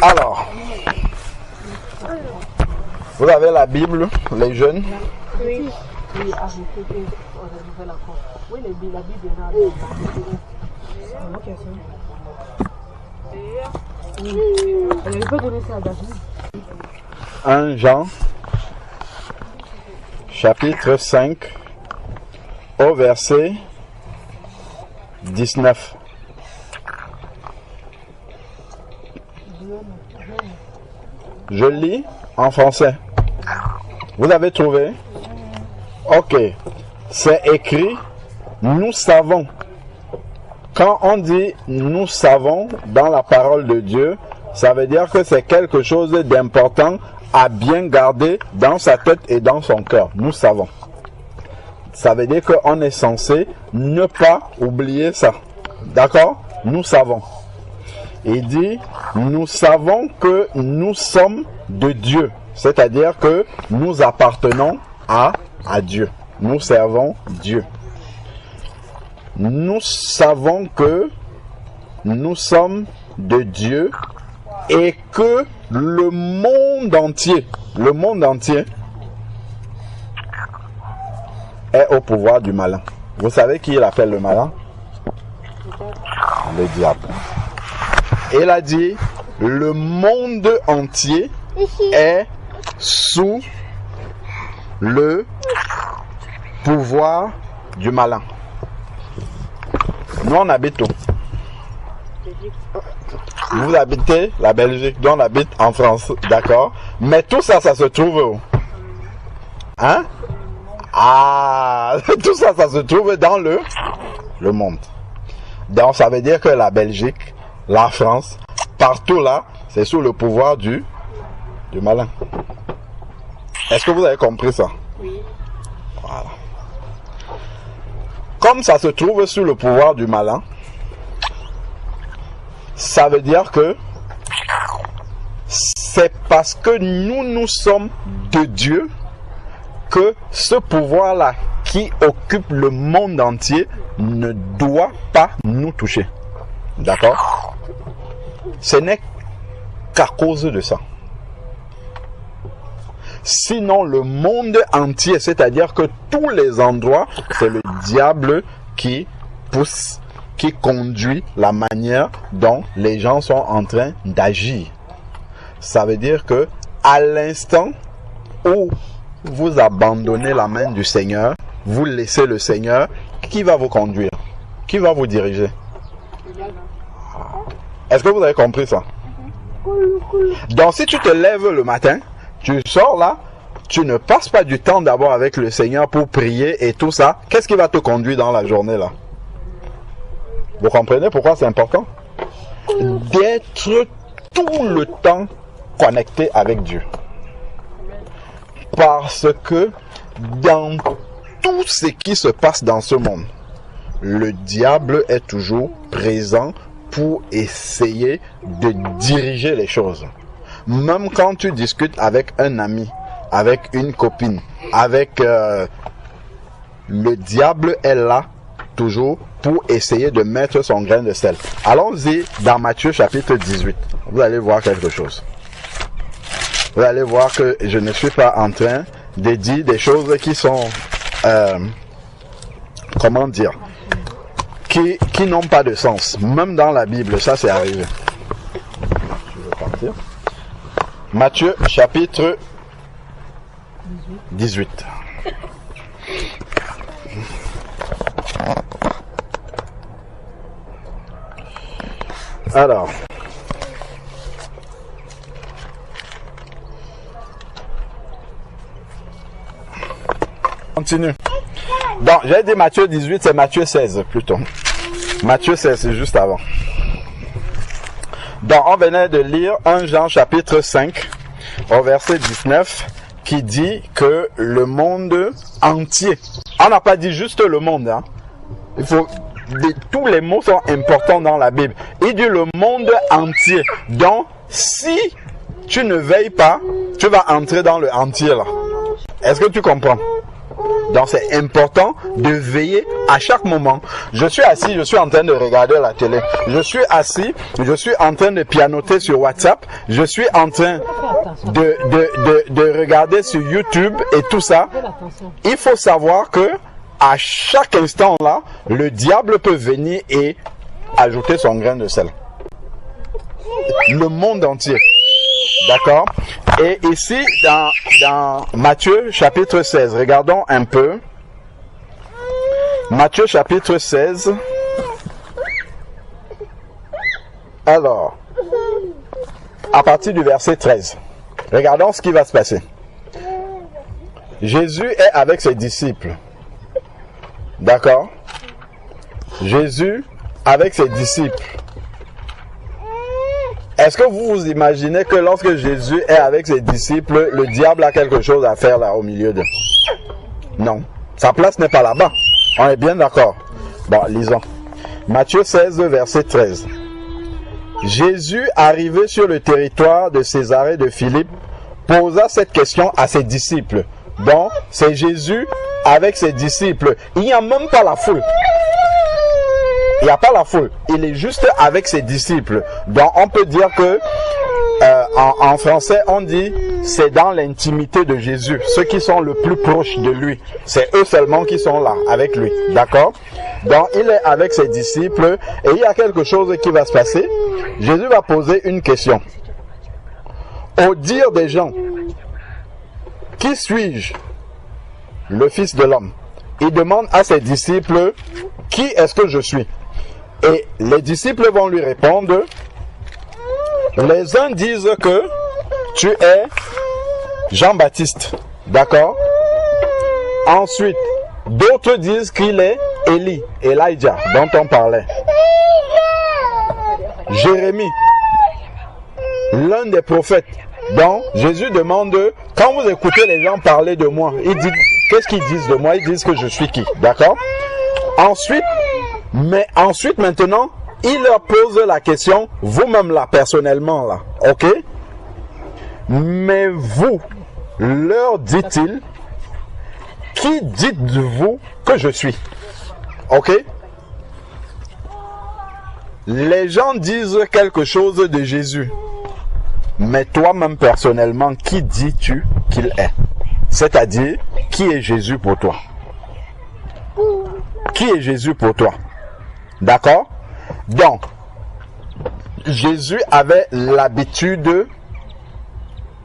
Alors, vous avez la Bible, les jeunes? Oui. Elle peut donner ça à David. 1 Jean, chapitre 5, au verset 19. Je lis en français. Vous avez trouvé? Ok. C'est écrit, nous savons. Quand on dit nous savons dans la parole de Dieu, ça veut dire que c'est quelque chose d'important à bien garder dans sa tête et dans son cœur. Nous savons. Ça veut dire qu'on est censé ne pas oublier ça. D'accord? Nous savons. Il dit, nous savons que nous sommes de Dieu. C'est-à-dire que nous appartenons à Dieu. Nous servons Dieu. Nous savons que nous sommes de Dieu et que le monde entier est au pouvoir du malin. Vous savez qui il appelle le malin? Le diable. Il a dit, le monde entier est sous le pouvoir du malin. Nous on habite où? Vous habitez la Belgique, nous on habite en France, d'accord? Mais tout ça, ça se trouve où? Hein? Ah, tout ça, ça se trouve dans le monde. Donc ça veut dire que la Belgique, la France, partout là, c'est sous le pouvoir du malin. Est-ce que vous avez compris ça? Oui. Voilà. Comme ça se trouve sous le pouvoir du malin, ça veut dire que c'est parce que nous sommes de Dieu que ce pouvoir-là qui occupe le monde entier ne doit pas nous toucher. D'accord? Ce n'est qu'à cause de ça. Sinon, le monde entier, c'est-à-dire que tous les endroits, c'est le diable qui pousse, qui conduit la manière dont les gens sont en train d'agir. Ça veut dire que à l'instant où vous abandonnez la main du Seigneur, vous laissez le Seigneur, qui va vous conduire? Qui va vous diriger? Est-ce que vous avez compris ça? Donc si tu te lèves le matin, tu sors là, tu ne passes pas du temps d'abord avec le Seigneur pour prier et tout ça, qu'est-ce qui va te conduire dans la journée là? Vous comprenez pourquoi c'est important? D'être tout le temps connecté avec Dieu. Parce que dans tout ce qui se passe dans ce monde, le diable est toujours présent pour essayer de diriger les choses. Même quand tu discutes avec un ami, avec une copine, avec le diable est là toujours pour essayer de mettre son grain de sel. Allons-y dans Matthieu chapitre 18. Vous allez voir quelque chose. Vous allez voir que je ne suis pas en train de dire des choses qui sont comment dire, qui n'ont pas de sens. Même dans la Bible, ça c'est arrivé. Je vais partir. Matthieu chapitre 18. Alors, continue. Donc, j'ai dit Matthieu 18, c'est Matthieu 16 plutôt. Matthieu 16, c'est juste avant. Donc, on venait de lire 1 Jean chapitre 5, au verset 19, qui dit que le monde entier, on n'a pas dit juste le monde, hein. Il faut, tous les mots sont importants dans la Bible. Il dit le monde entier. Donc, si tu ne veilles pas, tu vas entrer dans le entier là. Est-ce que tu comprends? Donc c'est important de veiller à chaque moment. Je suis assis, je suis en train de regarder la télé. Je suis assis, je suis en train de pianoter sur WhatsApp. Je suis en train de regarder sur YouTube et tout ça. Il faut savoir que à chaque instant là, le diable peut venir et ajouter son grain de sel. Le monde entier. D'accord? Et ici, dans Matthieu chapitre 16, regardons un peu. Matthieu chapitre 16. Alors, à partir du verset 13, regardons ce qui va se passer. Jésus est avec ses disciples. D'accord? Jésus avec ses disciples. Est-ce que vous vous imaginez que lorsque Jésus est avec ses disciples, le diable a quelque chose à faire là au milieu d'eux? Non. Sa place n'est pas là-bas. On est bien d'accord? Bon, lisons. Matthieu 16, verset 13. Jésus, arrivé sur le territoire de Césarée de Philippe, posa cette question à ses disciples. Donc, c'est Jésus avec ses disciples. Il n'y a même pas la foule. Il n'y a pas la foule. Il est juste avec ses disciples. Donc, on peut dire que, en français, on dit, c'est dans l'intimité de Jésus. Ceux qui sont le plus proches de lui. C'est eux seulement qui sont là, avec lui. D'accord? Donc, il est avec ses disciples et il y a quelque chose qui va se passer. Jésus va poser une question. Au dire des gens, qui suis-je? Le Fils de l'homme. Il demande à ses disciples, qui est-ce que je suis? Et les disciples vont lui répondre, les uns disent que tu es Jean-Baptiste, d'accord? Ensuite, d'autres disent qu'il est Elijah, dont on parlait. Jérémie, l'un des prophètes. Donc, Jésus demande, quand vous écoutez les gens parler de moi, ils disent, qu'est-ce qu'ils disent de moi? Ils disent que je suis qui, d'accord? Ensuite, maintenant, il leur pose la question, vous-même là, personnellement là, ok? Mais vous, leur dit-il, qui dites-vous que je suis? Ok? Les gens disent quelque chose de Jésus. Mais toi-même personnellement, qui dis-tu qu'il est? C'est-à-dire, qui est Jésus pour toi? Qui est Jésus pour toi? D'accord? Donc, Jésus avait l'habitude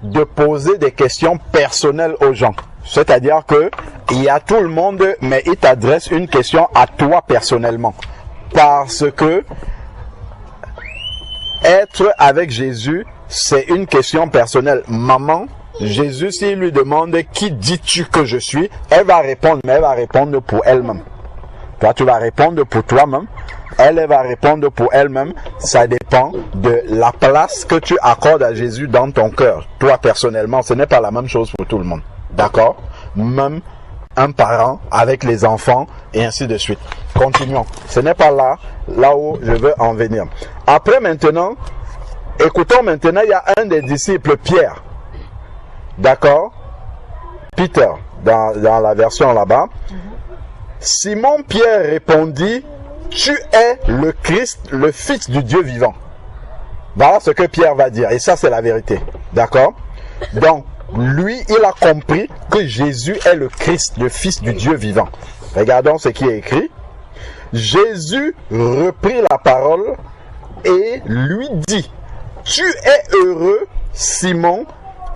de poser des questions personnelles aux gens. C'est-à-dire que il y a tout le monde, mais il t'adresse une question à toi personnellement. Parce que être avec Jésus, c'est une question personnelle. Maman, Jésus, s'il lui demande qui dis-tu que je suis, elle va répondre, mais elle va répondre pour elle-même. Toi, tu vas répondre pour toi-même. Elle va répondre pour elle-même. Ça dépend de la place que tu accordes à Jésus dans ton cœur. Toi, personnellement, ce n'est pas la même chose pour tout le monde. D'accord? Même un parent avec les enfants et ainsi de suite. Continuons. Ce n'est pas là où je veux en venir. Après maintenant, écoutons maintenant, il y a un des disciples, Pierre. D'accord? Peter, dans la version là-bas. Simon Pierre répondit, tu es le Christ, le Fils du Dieu vivant. Voilà ce que Pierre va dire. Et ça, c'est la vérité. D'accord? Donc, lui, il a compris que Jésus est le Christ, le Fils du Dieu vivant. Regardons ce qui est écrit. Jésus reprit la parole et lui dit, tu es heureux, Simon,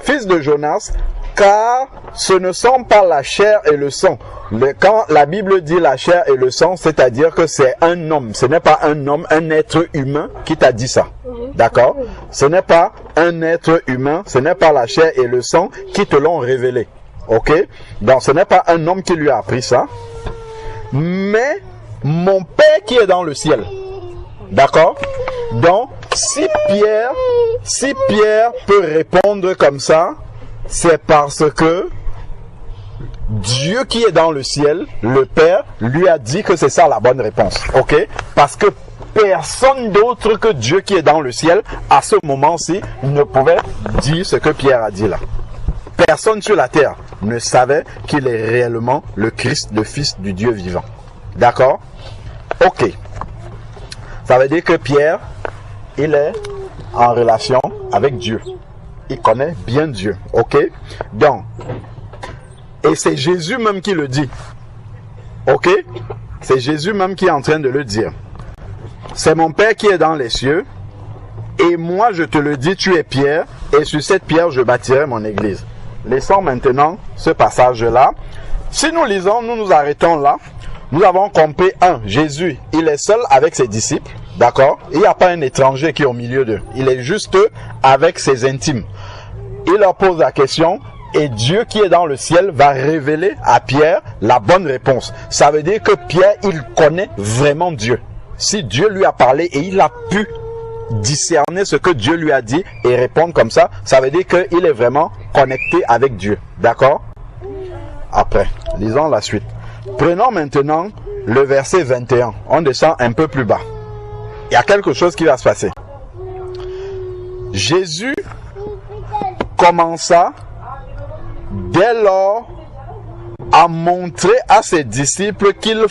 fils de Jonas, car ce ne sont pas la chair et le sang. Quand la Bible dit la chair et le sang, c'est-à-dire que c'est un homme. Ce n'est pas un homme, un être humain qui t'a dit ça. D'accord? Ce n'est pas un être humain, ce n'est pas la chair et le sang qui te l'ont révélé. Ok? Donc ce n'est pas un homme qui lui a appris ça. Mais mon Père qui est dans le ciel. D'accord? Donc, si Pierre peut répondre comme ça, c'est parce que Dieu qui est dans le ciel, le Père, lui a dit que c'est ça la bonne réponse. Ok? Parce que personne d'autre que Dieu qui est dans le ciel, à ce moment-ci, ne pouvait dire ce que Pierre a dit là. Personne sur la terre ne savait qu'il est réellement le Christ, le Fils du Dieu vivant. D'accord? Ok. Ça veut dire que Pierre, il est en relation avec Dieu. Il connaît bien Dieu. Ok? Donc, et c'est Jésus même qui le dit. Ok? C'est Jésus même qui est en train de le dire. C'est mon Père qui est dans les cieux. Et moi, je te le dis, tu es Pierre. Et sur cette pierre, je bâtirai mon église. Laissons maintenant ce passage-là. Si nous lisons, nous nous arrêtons là. Nous avons compris, Jésus, il est seul avec ses disciples. D'accord? Il n'y a pas un étranger qui est au milieu d'eux. Il est juste avec ses intimes. Il leur pose la question. Et Dieu qui est dans le ciel va révéler à Pierre la bonne réponse. Ça veut dire que Pierre, il connaît vraiment Dieu. Si Dieu lui a parlé et il a pu discerner ce que Dieu lui a dit et répondre comme ça, ça veut dire qu'il est vraiment connecté avec Dieu. D'accord? Après, lisons la suite. Prenons maintenant le verset 21. On descend un peu plus bas. Il y a quelque chose qui va se passer. Jésus commença dès lors à montrer à ses disciples qu'il lui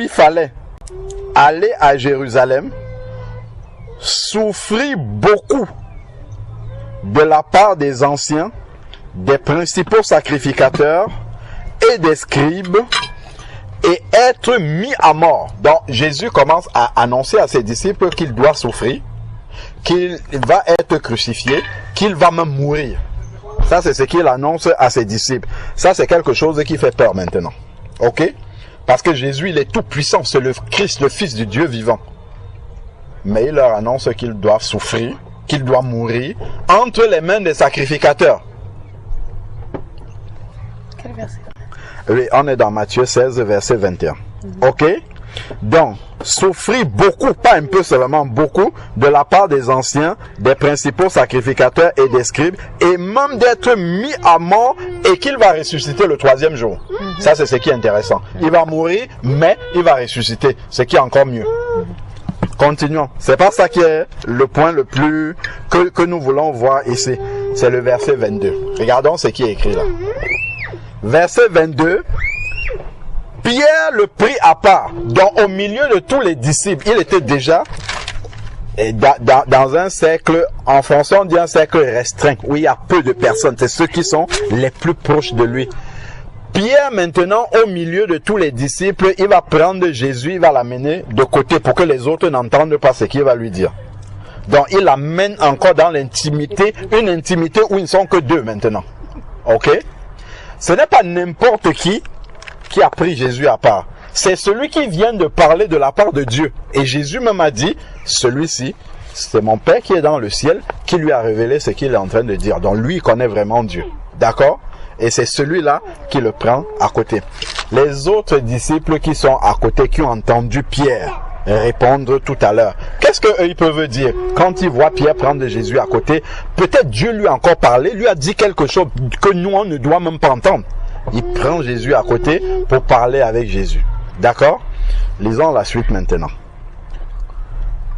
fallait aller à Jérusalem, souffrir beaucoup de la part des anciens, des principaux sacrificateurs et des scribes, et être mis à mort. Donc Jésus commence à annoncer à ses disciples qu'il doit souffrir, qu'il va être crucifié, qu'il va même mourir. Ça, c'est ce qu'il annonce à ses disciples. Ça, c'est quelque chose qui fait peur maintenant. Ok? Parce que Jésus, il est tout puissant. C'est le Christ, le Fils du Dieu vivant. Mais il leur annonce qu'il doit souffrir, qu'il doit mourir entre les mains des sacrificateurs. Quel verset? Oui, on est dans Matthieu 16, verset 21. Ok? Donc, souffrir beaucoup, pas un peu seulement, beaucoup, de la part des anciens, des principaux sacrificateurs et des scribes, et même d'être mis à mort et qu'il va ressusciter le troisième jour. Ça, c'est ce qui est intéressant. Il va mourir, mais il va ressusciter, ce qui est encore mieux. Continuons. C'est pas ça qui est le point le plus que nous voulons voir ici. C'est le verset 22. Regardons ce qui est écrit là. Verset 22. Pierre le prit à part. Donc au milieu de tous les disciples, il était déjà dans un cercle, en français on dit un cercle restreint, où il y a peu de personnes. C'est ceux qui sont les plus proches de lui. Pierre maintenant, au milieu de tous les disciples, il va prendre Jésus, il va l'amener de côté pour que les autres n'entendent pas ce qu'il va lui dire. Donc il l'amène encore dans l'intimité, une intimité où ils ne sont que deux maintenant. Ok? Ce n'est pas n'importe qui a pris Jésus à part. C'est celui qui vient de parler de la part de Dieu. Et Jésus même a dit, celui-ci, c'est mon Père qui est dans le ciel, qui lui a révélé ce qu'il est en train de dire. Donc lui, il connaît vraiment Dieu. D'accord? Et c'est celui-là qui le prend à côté. Les autres disciples qui sont à côté, qui ont entendu Pierre répondre tout à l'heure, qu'est-ce qu'eux ils peuvent dire quand ils voient Pierre prendre Jésus à côté? Peut-être Dieu lui a encore parlé, lui a dit quelque chose que nous on ne doit même pas entendre. Il prend Jésus à côté pour parler avec Jésus. D'accord? Lisons la suite maintenant.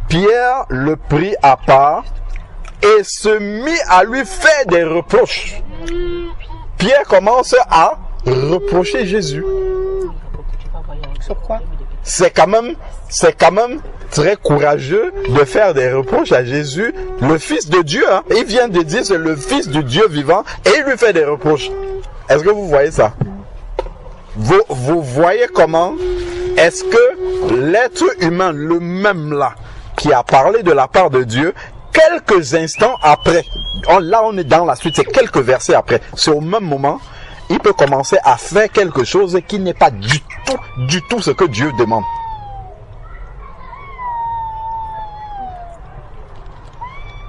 Pierre le prit à part et se mit à lui faire des reproches. Pierre commence à reprocher Jésus. Sur quoi? C'est quand même très courageux de faire des reproches à Jésus, le Fils de Dieu. Hein? Il vient de dire c'est le Fils du Dieu vivant et il lui fait des reproches. Est-ce que vous voyez ça? Vous voyez comment est-ce que l'être humain, le même là, qui a parlé de la part de Dieu, quelques instants après, là on est dans la suite, c'est quelques versets après, c'est au même moment, il peut commencer à faire quelque chose qui n'est pas du tout ce que Dieu demande.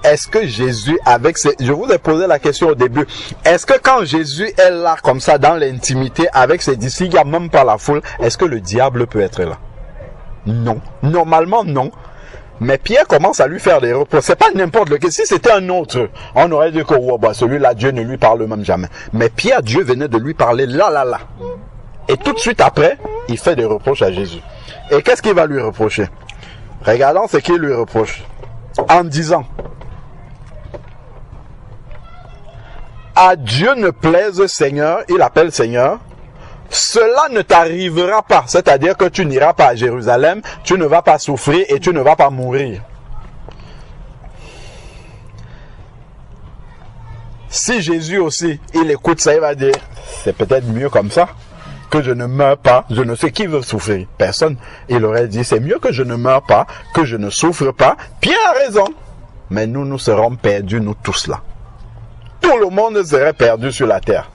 Est-ce que Jésus, je vous ai posé la question au début, est-ce que quand Jésus est là comme ça dans l'intimité avec ses disciples, il n'y a même pas la foule, est-ce que le diable peut être là? Non. Normalement non. Mais Pierre commence à lui faire des reproches. C'est pas n'importe lequel. Si c'était un autre, on aurait dit que celui-là, Dieu ne lui parle même jamais. Mais Pierre, Dieu venait de lui parler là. Et tout de suite après, il fait des reproches à Jésus. Et qu'est-ce qu'il va lui reprocher? Regardons ce qu'il lui reproche. En disant, à Dieu ne plaise, Seigneur, il appelle Seigneur, cela ne t'arrivera pas. C'est-à-dire que tu n'iras pas à Jérusalem, tu ne vas pas souffrir et tu ne vas pas mourir. Si Jésus aussi, il écoute ça, il va dire, c'est peut-être mieux comme ça, que je ne meurs pas, je ne sais qui veut souffrir. Personne. Il aurait dit, c'est mieux que je ne meure pas, que je ne souffre pas. Pierre a raison. Mais nous serons perdus, nous tous là. Tout le monde serait perdu sur la terre.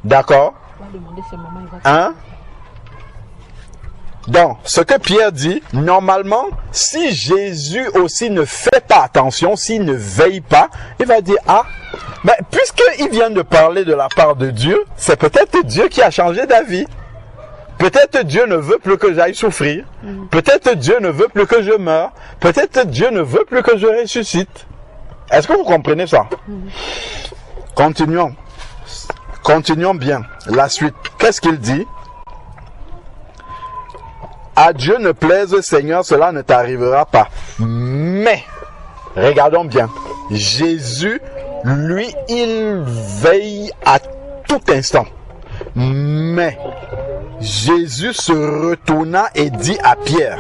D'accord? Hein? Donc, ce que Pierre dit, normalement, si Jésus aussi ne fait pas attention, s'il ne veille pas, il va dire, ah, mais puisqu'il vient de parler de la part de Dieu, c'est peut-être Dieu qui a changé d'avis. Peut-être Dieu ne veut plus que j'aille souffrir. Peut-être Dieu ne veut plus que je meure. Peut-être Dieu ne veut plus que je ressuscite. Est-ce que vous comprenez ça? Continuons. Continuons bien. La suite. Qu'est-ce qu'il dit? À Dieu ne plaise, Seigneur, cela ne t'arrivera pas. Mais, regardons bien. Jésus, lui, il veille à tout instant. Mais, Jésus se retourna et dit à Pierre,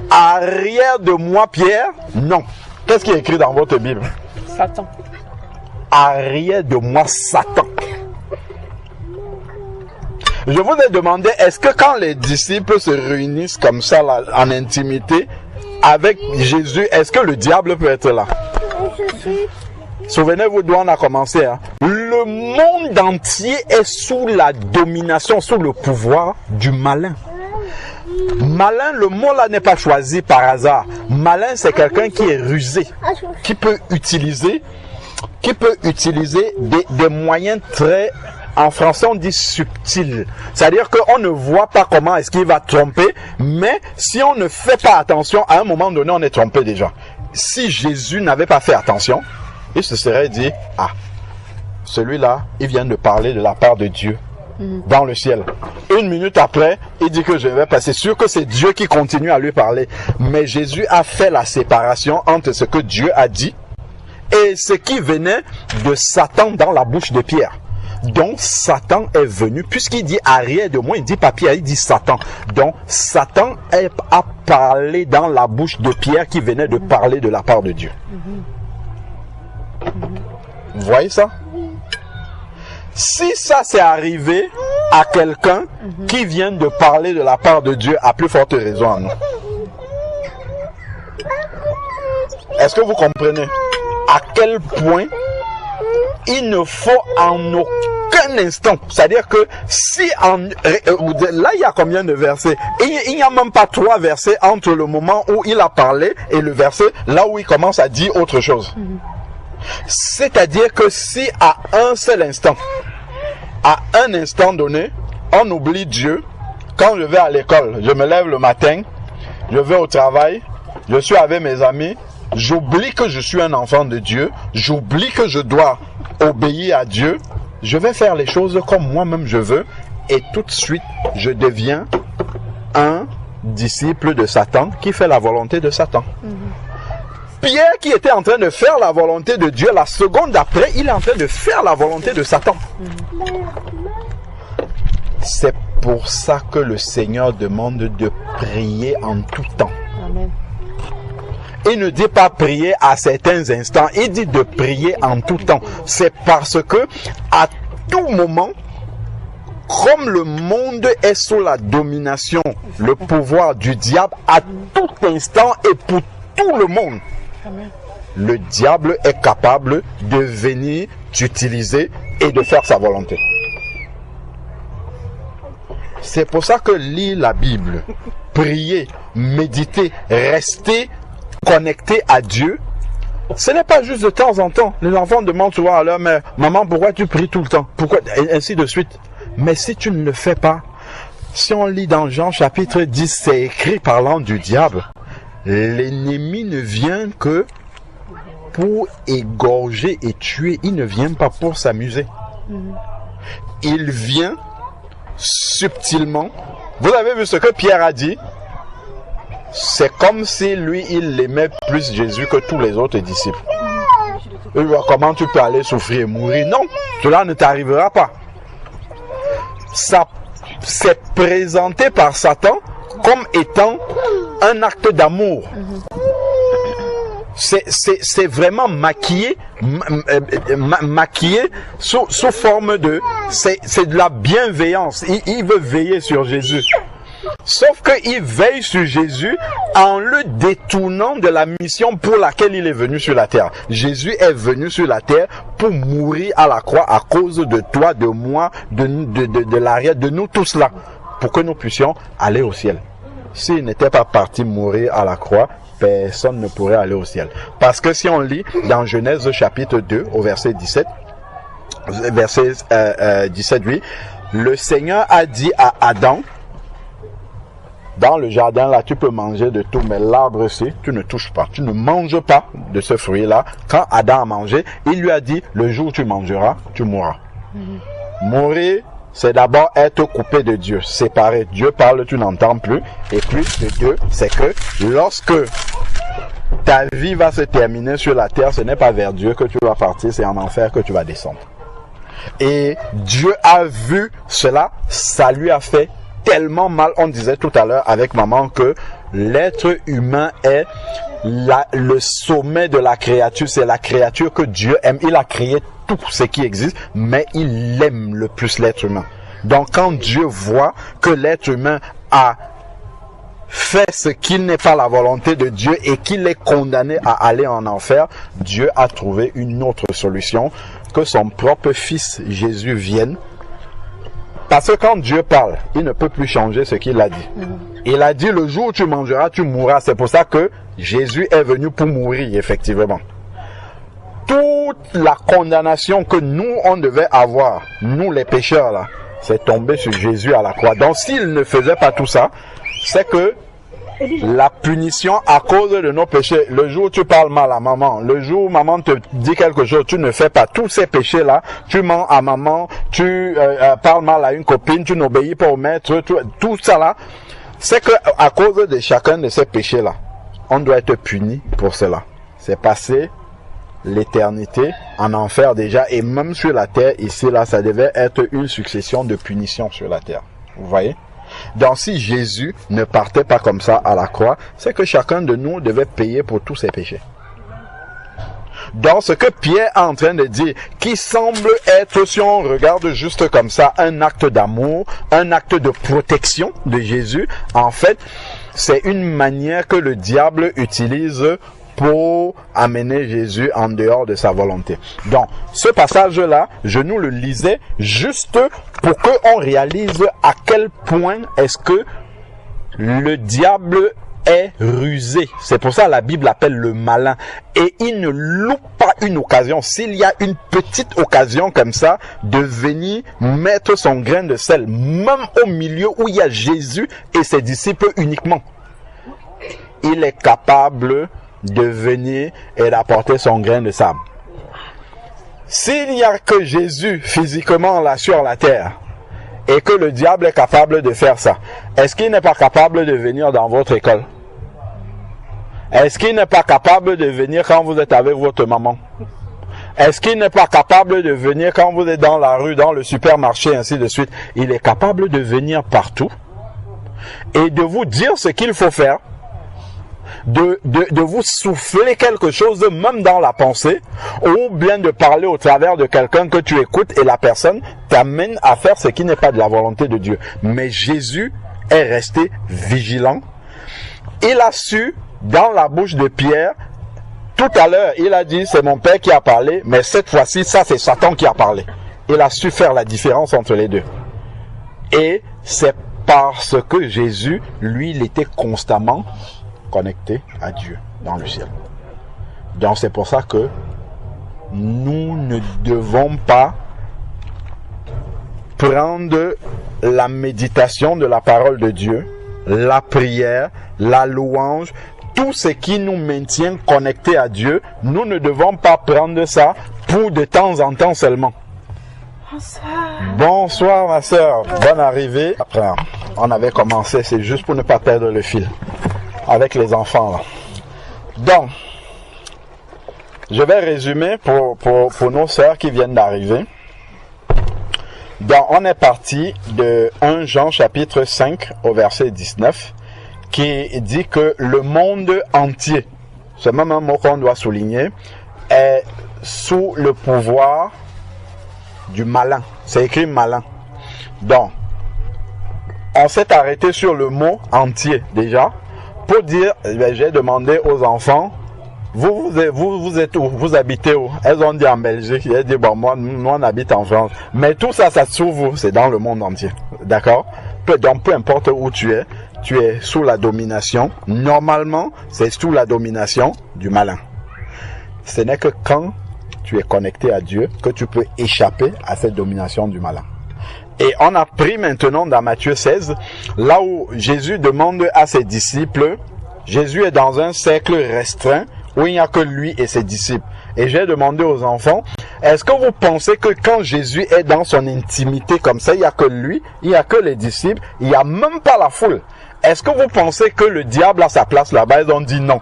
arrière de moi, Pierre. Non. Qu'est-ce qui est écrit dans votre Bible? Satan. Arrière de moi, Satan. Je vous ai demandé, est-ce que quand les disciples se réunissent comme ça là, en intimité avec Jésus, est-ce que le diable peut être là? Souvenez-vous d'où on a commencé. Hein? Le monde entier est sous la domination, sous le pouvoir du malin. Malin, le mot là n'est pas choisi par hasard. Malin, c'est quelqu'un qui est rusé, qui peut utiliser des moyens très... En français, on dit subtil. C'est-à-dire qu'on ne voit pas comment est-ce qu'il va tromper, mais si on ne fait pas attention, à un moment donné, on est trompé déjà. Si Jésus n'avait pas fait attention, il se serait dit, ah, celui-là, il vient de parler de la part de Dieu dans le ciel. Une minute après, il dit que je vais passer. C'est sûr que c'est Dieu qui continue à lui parler. Mais Jésus a fait la séparation entre ce que Dieu a dit et ce qui venait de Satan dans la bouche de Pierre. Donc Satan est venu, puisqu'il dit arrière de moi, il dit pas Pierre, il dit Satan. Donc Satan a parlé dans la bouche de Pierre qui venait de parler de la part de Dieu. Vous voyez ça? Si ça c'est arrivé à quelqu'un qui vient de parler de la part de Dieu, à plus forte raison à nous. Est-ce que vous comprenez à quel point il ne faut en aucun instant, c'est-à-dire que si là il y a combien de versets? Il n'y a même pas 3 versets entre le moment où il a parlé et le verset là où il commence à dire autre chose. C'est-à-dire que si à un seul instant, à un instant donné, on oublie Dieu, quand je vais à l'école, je me lève le matin, je vais au travail, je suis avec mes amis, j'oublie que je suis un enfant de Dieu, j'oublie que je dois obéir à Dieu, je vais faire les choses comme moi-même je veux et tout de suite je deviens un disciple de Satan qui fait la volonté de Satan. Pierre qui était en train de faire la volonté de Dieu, la seconde d'après, il est en train de faire la volonté de Satan. C'est pour ça que le Seigneur demande de prier en tout temps. Amen. Il ne dit pas prier à certains instants, il dit de prier en tout temps. C'est parce que à tout moment, comme le monde est sous la domination, le pouvoir du diable, à tout instant et pour tout le monde, le diable est capable de venir t'utiliser et de faire sa volonté. C'est pour ça que lire la Bible, prier, méditer, rester connecté à Dieu, ce n'est pas juste de temps en temps. Les enfants demandent souvent à leur mère, maman, pourquoi tu pries tout le temps? Pourquoi? Et ainsi de suite. Mais si tu ne le fais pas, si on lit dans Jean chapitre 10, c'est écrit parlant du diable, l'ennemi ne vient que pour égorger et tuer. Il ne vient pas pour s'amuser. Il vient subtilement. Vous avez vu ce que Pierre a dit? C'est comme si lui, il aimait plus Jésus que tous les autres disciples. Comment tu peux aller souffrir et mourir? Non, cela ne t'arrivera pas. Ça s'est présenté par Satan comme étant un acte d'amour. C'est vraiment maquillé sous forme de... C'est de la bienveillance. Il veut veiller sur Jésus. Sauf qu'il veille sur Jésus en le détournant de la mission pour laquelle il est venu sur la terre. Jésus est venu sur la terre pour mourir à la croix à cause de toi, de moi, de l'arrière, de nous tous là, pour que nous puissions aller au ciel. S'il n'était pas parti mourir à la croix, personne ne pourrait aller au ciel. Parce que si on lit dans Genèse chapitre 2 au verset 17, oui, le Seigneur a dit à Adam, dans le jardin là, tu peux manger de tout, mais l'arbre-ci, tu ne touches pas. Tu ne manges pas de ce fruit-là. Quand Adam a mangé, il lui a dit, le jour où tu mangeras, tu mourras. Mourir, c'est d'abord être coupé de Dieu, séparé. Dieu parle, tu n'entends plus. Et plus de Dieu, c'est que lorsque ta vie va se terminer sur la terre, ce n'est pas vers Dieu que tu vas partir, c'est en enfer que tu vas descendre. Et Dieu a vu cela, ça lui a fait tellement mal. On disait tout à l'heure avec maman que l'être humain est le sommet de la créature. C'est la créature que Dieu aime. Il a créé tout ce qui existe, mais il aime le plus l'être humain. Donc quand Dieu voit que l'être humain a fait ce qui n'est pas la volonté de Dieu et qu'il est condamné à aller en enfer, Dieu a trouvé une autre solution, que son propre fils Jésus vienne. Parce que quand Dieu parle, il ne peut plus changer ce qu'il a dit. Il a dit, le jour où tu mangeras, tu mourras. C'est pour ça que Jésus est venu pour mourir, effectivement. Toute la condamnation que nous, on devait avoir, nous les pécheurs, là, c'est tombé sur Jésus à la croix. Donc, s'il ne faisait pas tout ça, c'est que la punition à cause de nos péchés, le jour où tu parles mal à maman, le jour où maman te dit quelque chose, tu ne fais pas tous ces péchés-là, tu mens à maman, tu parles mal à une copine, tu n'obéis pas au maître, tout ça là, c'est que à cause de chacun de ces péchés-là, on doit être puni pour cela. C'est passer l'éternité en enfer déjà, et même sur la terre, ici là, ça devait être une succession de punitions sur la terre. Vous voyez? Donc si Jésus ne partait pas comme ça à la croix, c'est que chacun de nous devait payer pour tous ses péchés. Donc ce que Pierre est en train de dire, qui semble être, si on regarde juste comme ça, un acte d'amour, un acte de protection de Jésus, en fait, c'est une manière que le diable utilise pour amener Jésus en dehors de sa volonté. Donc, ce passage-là, je nous le lisais juste pour qu'on réalise à quel point est-ce que le diable est rusé. C'est pour ça que la Bible l'appelle le malin. Et il ne loupe pas une occasion. S'il y a une petite occasion comme ça, de venir mettre son grain de sel, même au milieu où il y a Jésus et ses disciples uniquement, il est capable de venir et d'apporter son grain de sable. S'il n'y a que Jésus physiquement là sur la terre et que le diable est capable de faire ça, est-ce qu'il n'est pas capable de venir dans votre école? Est-ce qu'il n'est pas capable de venir quand vous êtes avec votre maman? Est-ce qu'il n'est pas capable de venir quand vous êtes dans la rue, dans le supermarché, ainsi de suite? Il est capable de venir partout et de vous dire ce qu'il faut faire, de vous souffler quelque chose même dans la pensée, ou bien de parler au travers de quelqu'un que tu écoutes et la personne t'amène à faire ce qui n'est pas de la volonté de Dieu. Mais Jésus est resté vigilant. Il a su, dans la bouche de Pierre, tout à l'heure, il a dit, c'est mon Père qui a parlé, mais cette fois-ci, ça c'est Satan qui a parlé. Il a su faire la différence entre les deux. Et c'est parce que Jésus, lui, il était constamment connecté à Dieu dans le ciel. Donc c'est pour ça que nous ne devons pas prendre la méditation de la parole de Dieu, la prière, la louange, tout ce qui nous maintient connectés à Dieu. Nous ne devons pas prendre ça pour de temps en temps seulement. Bonsoir. Bonsoir ma soeur, bonne arrivée. Après, on avait commencé, c'est juste pour ne pas perdre le fil avec les enfants là. Donc, je vais résumer pour nos sœurs qui viennent d'arriver. Donc, on est parti de 1 Jean chapitre 5 au verset 19 qui dit que le monde entier, c'est même un mot qu'on doit souligner, est sous le pouvoir du malin. C'est écrit malin. Donc, on s'est arrêté sur le mot entier déjà pour dire, j'ai demandé aux enfants, vous êtes où? Vous habitez où? Elles ont dit en Belgique. J'ai dit, bon, moi, nous, on habite en France. Mais tout ça, ça se trouve, c'est dans le monde entier. D'accord? Donc, peu importe où tu es sous la domination. Normalement, c'est sous la domination du malin. Ce n'est que quand tu es connecté à Dieu que tu peux échapper à cette domination du malin. Et on a pris maintenant dans Matthieu 16, là où Jésus demande à ses disciples, Jésus est dans un cercle restreint où il n'y a que lui et ses disciples. Et j'ai demandé aux enfants, est-ce que vous pensez que quand Jésus est dans son intimité comme ça, il n'y a que lui, il n'y a que les disciples, il n'y a même pas la foule? Est-ce que vous pensez que le diable a sa place là-bas? Ils ont dit non.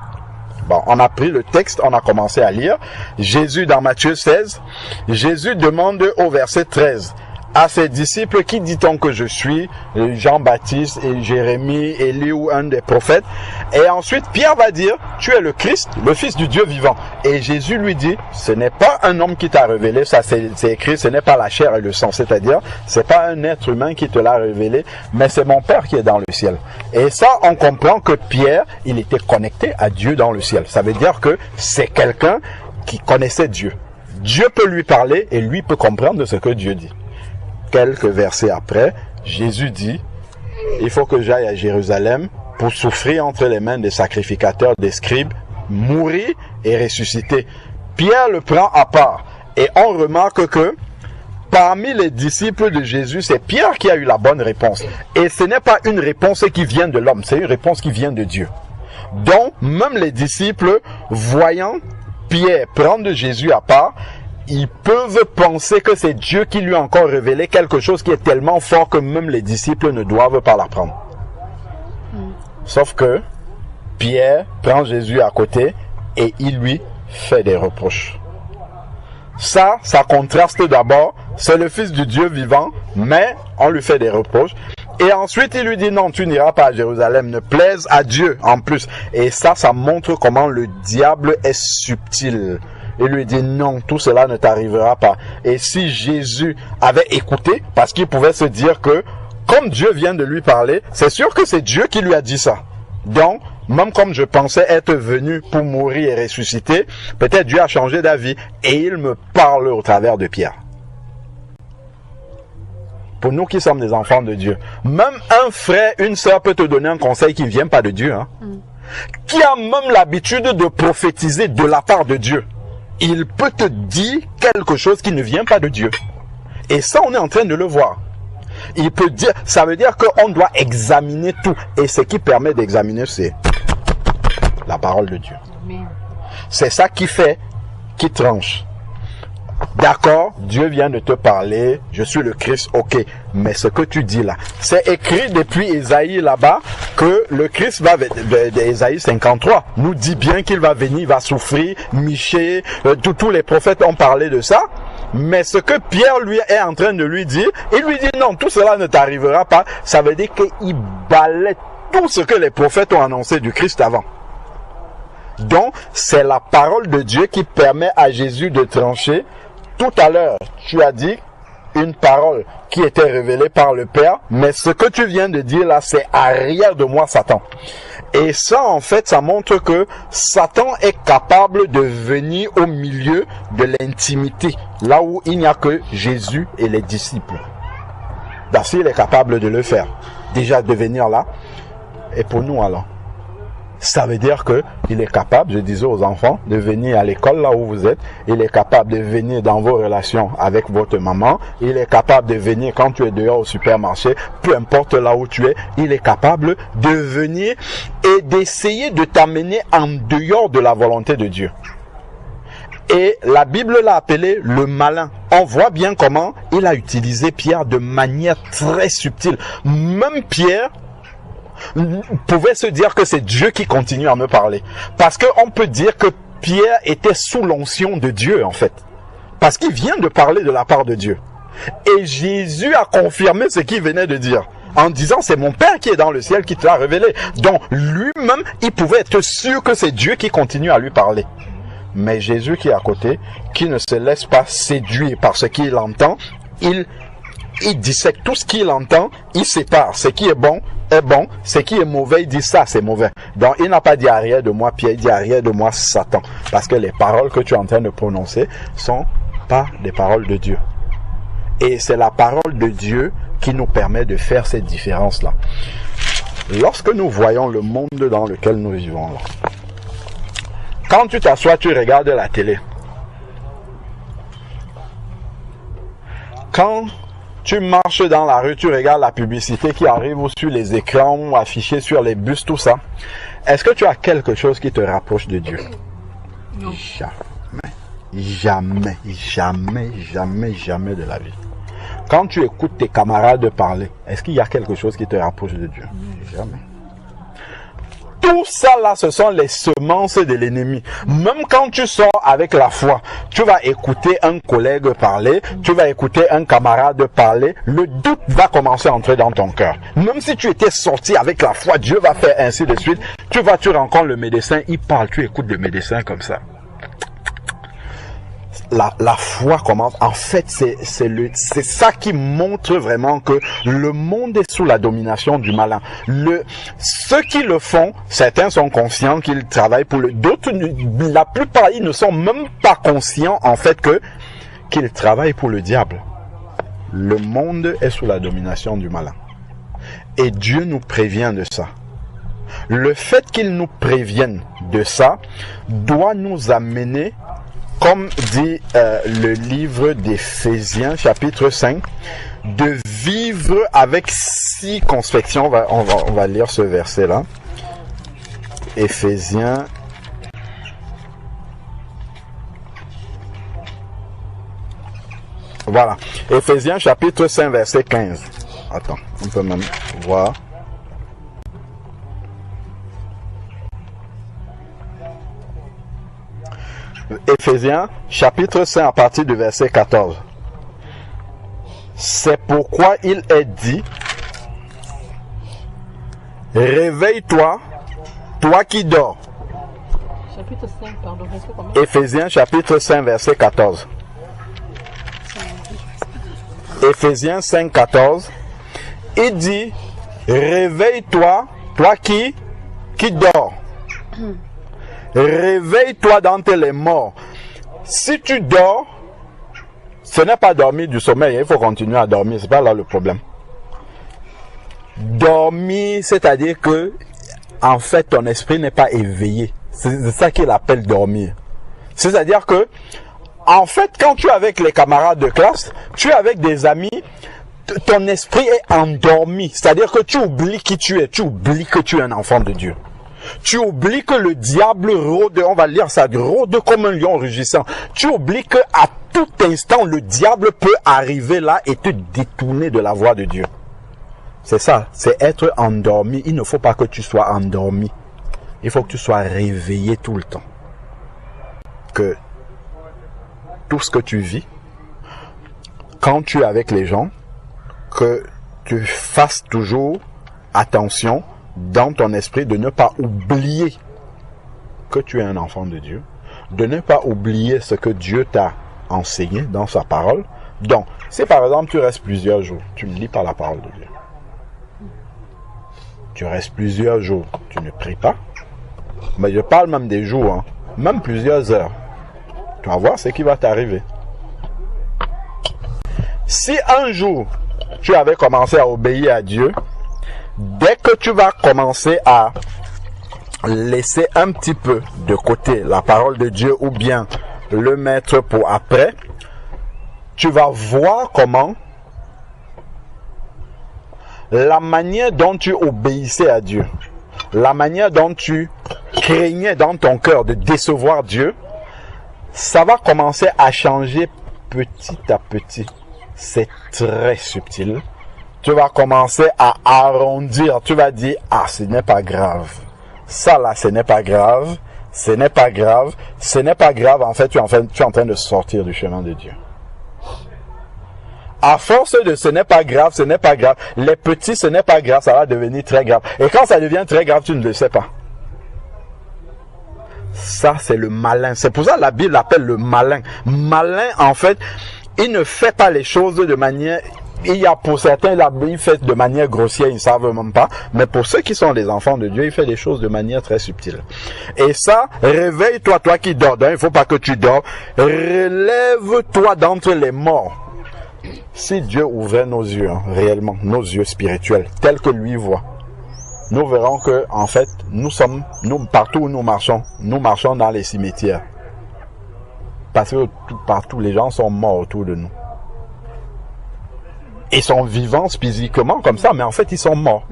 Bon, on a pris le texte, on a commencé à lire. Jésus dans Matthieu 16, Jésus demande au verset 13 à ses disciples, qui dit-on que je suis? Jean-Baptiste et Jérémie, Élie ou un des prophètes. Et ensuite, Pierre va dire, tu es le Christ, le Fils du Dieu vivant. Et Jésus lui dit, ce n'est pas un homme qui t'a révélé, ça c'est écrit, ce n'est pas la chair et le sang, c'est-à-dire, c'est pas un être humain qui te l'a révélé, mais c'est mon Père qui est dans le ciel. Et ça, on comprend que Pierre, il était connecté à Dieu dans le ciel. Ça veut dire que c'est quelqu'un qui connaissait Dieu. Dieu peut lui parler et lui peut comprendre ce que Dieu dit. Quelques versets après, Jésus dit, il faut que j'aille à Jérusalem pour souffrir entre les mains des sacrificateurs, des scribes, mourir et ressusciter. Pierre le prend à part et on remarque que parmi les disciples de Jésus, c'est Pierre qui a eu la bonne réponse. Et ce n'est pas une réponse qui vient de l'homme, c'est une réponse qui vient de Dieu. Donc, même les disciples, voyant Pierre prendre Jésus à part, ils peuvent penser que c'est Dieu qui lui a encore révélé quelque chose qui est tellement fort que même les disciples ne doivent pas l'apprendre. Sauf que Pierre prend Jésus à côté et il lui fait des reproches. Ça contraste d'abord, c'est le Fils du Dieu vivant, mais on lui fait des reproches. Et ensuite, il lui dit, non, tu n'iras pas à Jérusalem, ne plaise à Dieu en plus. Et ça montre comment le diable est subtil. Il lui dit non, tout cela ne t'arrivera pas. Et si Jésus avait écouté, parce qu'il pouvait se dire que, comme Dieu vient de lui parler, c'est sûr que c'est Dieu qui lui a dit ça. Donc, même comme je pensais être venu pour mourir et ressusciter, peut-être Dieu a changé d'avis et il me parle au travers de Pierre. Pour nous qui sommes des enfants de Dieu, même un frère, une sœur peut te donner un conseil qui ne vient pas de Dieu, qui a même l'habitude de prophétiser de la part de Dieu. Il peut te dire quelque chose qui ne vient pas de Dieu. Et ça, on est en train de le voir. Il peut dire, ça veut dire qu'on doit examiner tout. Et ce qui permet d'examiner, c'est la parole de Dieu. C'est ça qui tranche. D'accord, Dieu vient de te parler, je suis le Christ, ok. Mais ce que tu dis là, c'est écrit depuis Ésaïe là-bas que le Christ va, Ésaïe 53, nous dit bien qu'il va venir, il va souffrir, Michée, tous les prophètes ont parlé de ça. Mais ce que Pierre lui est en train de lui dire, il lui dit non, tout cela ne t'arrivera pas. Ça veut dire qu'il balaie tout ce que les prophètes ont annoncé du Christ avant. Donc, c'est la parole de Dieu qui permet à Jésus de trancher. Tout à l'heure, tu as dit une parole qui était révélée par le Père, mais ce que tu viens de dire là, c'est arrière de moi, Satan. Et ça, en fait, ça montre que Satan est capable de venir au milieu de l'intimité, là où il n'y a que Jésus et les disciples. Donc, s'il est capable de le faire, déjà de venir là, et pour nous alors, ça veut dire que il est capable, je disais aux enfants, de venir à l'école là où vous êtes. Il est capable de venir dans vos relations avec votre maman. Il est capable de venir quand tu es dehors au supermarché, peu importe là où tu es. Il est capable de venir et d'essayer de t'amener en dehors de la volonté de Dieu. Et la Bible l'a appelé le malin. On voit bien comment il a utilisé Pierre de manière très subtile. Même Pierre pouvait se dire que c'est Dieu qui continue à me parler. Parce qu'on peut dire que Pierre était sous l'onction de Dieu, en fait. Parce qu'il vient de parler de la part de Dieu. Et Jésus a confirmé ce qu'il venait de dire. En disant, c'est mon Père qui est dans le ciel qui te l'a révélé. Donc, lui-même, il pouvait être sûr que c'est Dieu qui continue à lui parler. Mais Jésus qui est à côté, qui ne se laisse pas séduire par ce qu'il entend, il dissèque tout ce qu'il entend, il sépare. Ce qui est bon, ce qui est mauvais, il dit ça, c'est mauvais. Donc, il n'a pas dit arrière de moi Pierre, il dit arrière de moi Satan. Parce que les paroles que tu es en train de prononcer sont pas des paroles de Dieu. Et c'est la parole de Dieu qui nous permet de faire cette différence-là. Lorsque nous voyons le monde dans lequel nous vivons là, quand tu t'assois, tu regardes la télé. Quand tu marches dans la rue, tu regardes la publicité qui arrive sur les écrans ou affichée sur les bus, tout ça. Est-ce que tu as quelque chose qui te rapproche de Dieu? Non. Jamais de la vie. Quand tu écoutes tes camarades parler, est-ce qu'il y a quelque chose qui te rapproche de Dieu? Jamais. Tout ça là, ce sont les semences de l'ennemi. Même quand tu sors avec la foi, tu vas écouter un collègue parler, tu vas écouter un camarade parler, le doute va commencer à entrer dans ton cœur. Même si tu étais sorti avec la foi, Dieu va faire ainsi de suite. Tu rencontres le médecin, il parle, tu écoutes le médecin comme ça. La foi commence. En fait, c'est ça qui montre vraiment que le monde est sous la domination du malin. Ceux qui le font, certains sont conscients qu'ils travaillent pour d'autres, la plupart, ils ne sont même pas conscients, en fait, qu'ils travaillent pour le diable. Le monde est sous la domination du malin. Et Dieu nous prévient de ça. Le fait qu'il nous prévienne de ça doit nous amener, comme dit le livre d'Éphésiens, chapitre 5, de vivre avec circonspection. On va lire ce verset-là. Éphésiens. Voilà. Éphésiens, chapitre 5, verset 15. Attends, on peut même voir. Éphésiens, chapitre 5, à partir du verset 14. C'est pourquoi il est dit, réveille-toi, toi qui dors. Chapitre 5, pardon, verset combien? Éphésiens, chapitre 5, verset 14. Éphésiens 5, 14. Il dit, réveille-toi, toi qui dors. Réveille-toi d'entre les morts. Si tu dors, ce n'est pas dormir du sommeil, il faut continuer à dormir, c'est pas là le problème. Dormir, c'est-à-dire que, en fait, ton esprit n'est pas éveillé. C'est ça qu'il appelle dormir. C'est-à-dire que, en fait, quand tu es avec les camarades de classe, tu es avec des amis, ton esprit est endormi. C'est-à-dire que tu oublies qui tu es, tu oublies que tu es un enfant de Dieu. Tu oublies que le diable rôde, on va lire ça, rôde comme un lion rugissant. Tu oublies que à tout instant, le diable peut arriver là et te détourner de la voie de Dieu. C'est ça, c'est être endormi. Il ne faut pas que tu sois endormi. Il faut que tu sois réveillé tout le temps. Que tout ce que tu vis, quand tu es avec les gens, que tu fasses toujours attention dans ton esprit de ne pas oublier que tu es un enfant de Dieu, de ne pas oublier ce que Dieu t'a enseigné dans sa parole. Donc, si par exemple tu restes plusieurs jours, tu ne lis pas la parole de Dieu. Tu restes plusieurs jours, tu ne pries pas. Mais je parle même des jours, hein, même plusieurs heures. Tu vas voir ce qui va t'arriver. Si un jour, tu avais commencé à obéir à Dieu, dès que tu vas commencer à laisser un petit peu de côté la parole de Dieu ou bien le mettre pour après, tu vas voir comment la manière dont tu obéissais à Dieu, la manière dont tu craignais dans ton cœur de décevoir Dieu, ça va commencer à changer petit à petit. C'est très subtil. Tu vas commencer à arrondir. Tu vas dire, ah, ce n'est pas grave. Ça là, ce n'est pas grave. ce n'est pas grave. Ce n'est pas grave, en fait, tu es en train de sortir du chemin de Dieu. À force de ce n'est pas grave, les petits, ce n'est pas grave, ça va devenir très grave. Et quand ça devient très grave, tu ne le sais pas. Ça, c'est le malin. C'est pour ça que la Bible l'appelle le malin. Malin, en fait, il ne fait pas les choses de manière... Il y a pour certains, il fait de manière grossière, ils ne savent même pas. Mais pour ceux qui sont des enfants de Dieu, il fait des choses de manière très subtile. Et ça, réveille-toi, toi qui dors. Il ne faut pas que tu dors. Relève-toi d'entre les morts. Si Dieu ouvrait nos yeux, réellement, nos yeux spirituels, tels que lui voit, nous verrons que, en fait, nous, partout où nous marchons dans les cimetières. Parce que partout, les gens sont morts autour de nous. Ils sont vivants physiquement comme ça, mais en fait, ils sont morts.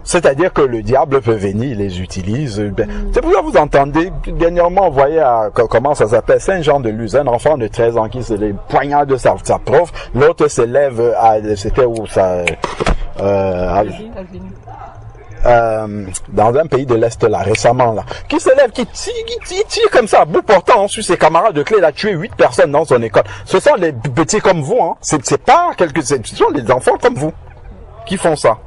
C'est-à-dire que le diable peut venir, il les utilise. C'est pour ça que vous entendez, dernièrement, vous voyez comment ça s'appelle, Saint-Jean-de-Luz, un enfant de 13 ans qui se les poignarde de sa prof, l'autre se lève c'était où ça dans un pays de l'Est là, récemment là, qui se lève, qui tire comme ça, à bout portant, ensuite ses camarades de clé, il a tué 8 personnes dans son école. Ce sont des petits comme vous, hein. C'est pas ce sont des enfants comme vous qui font ça.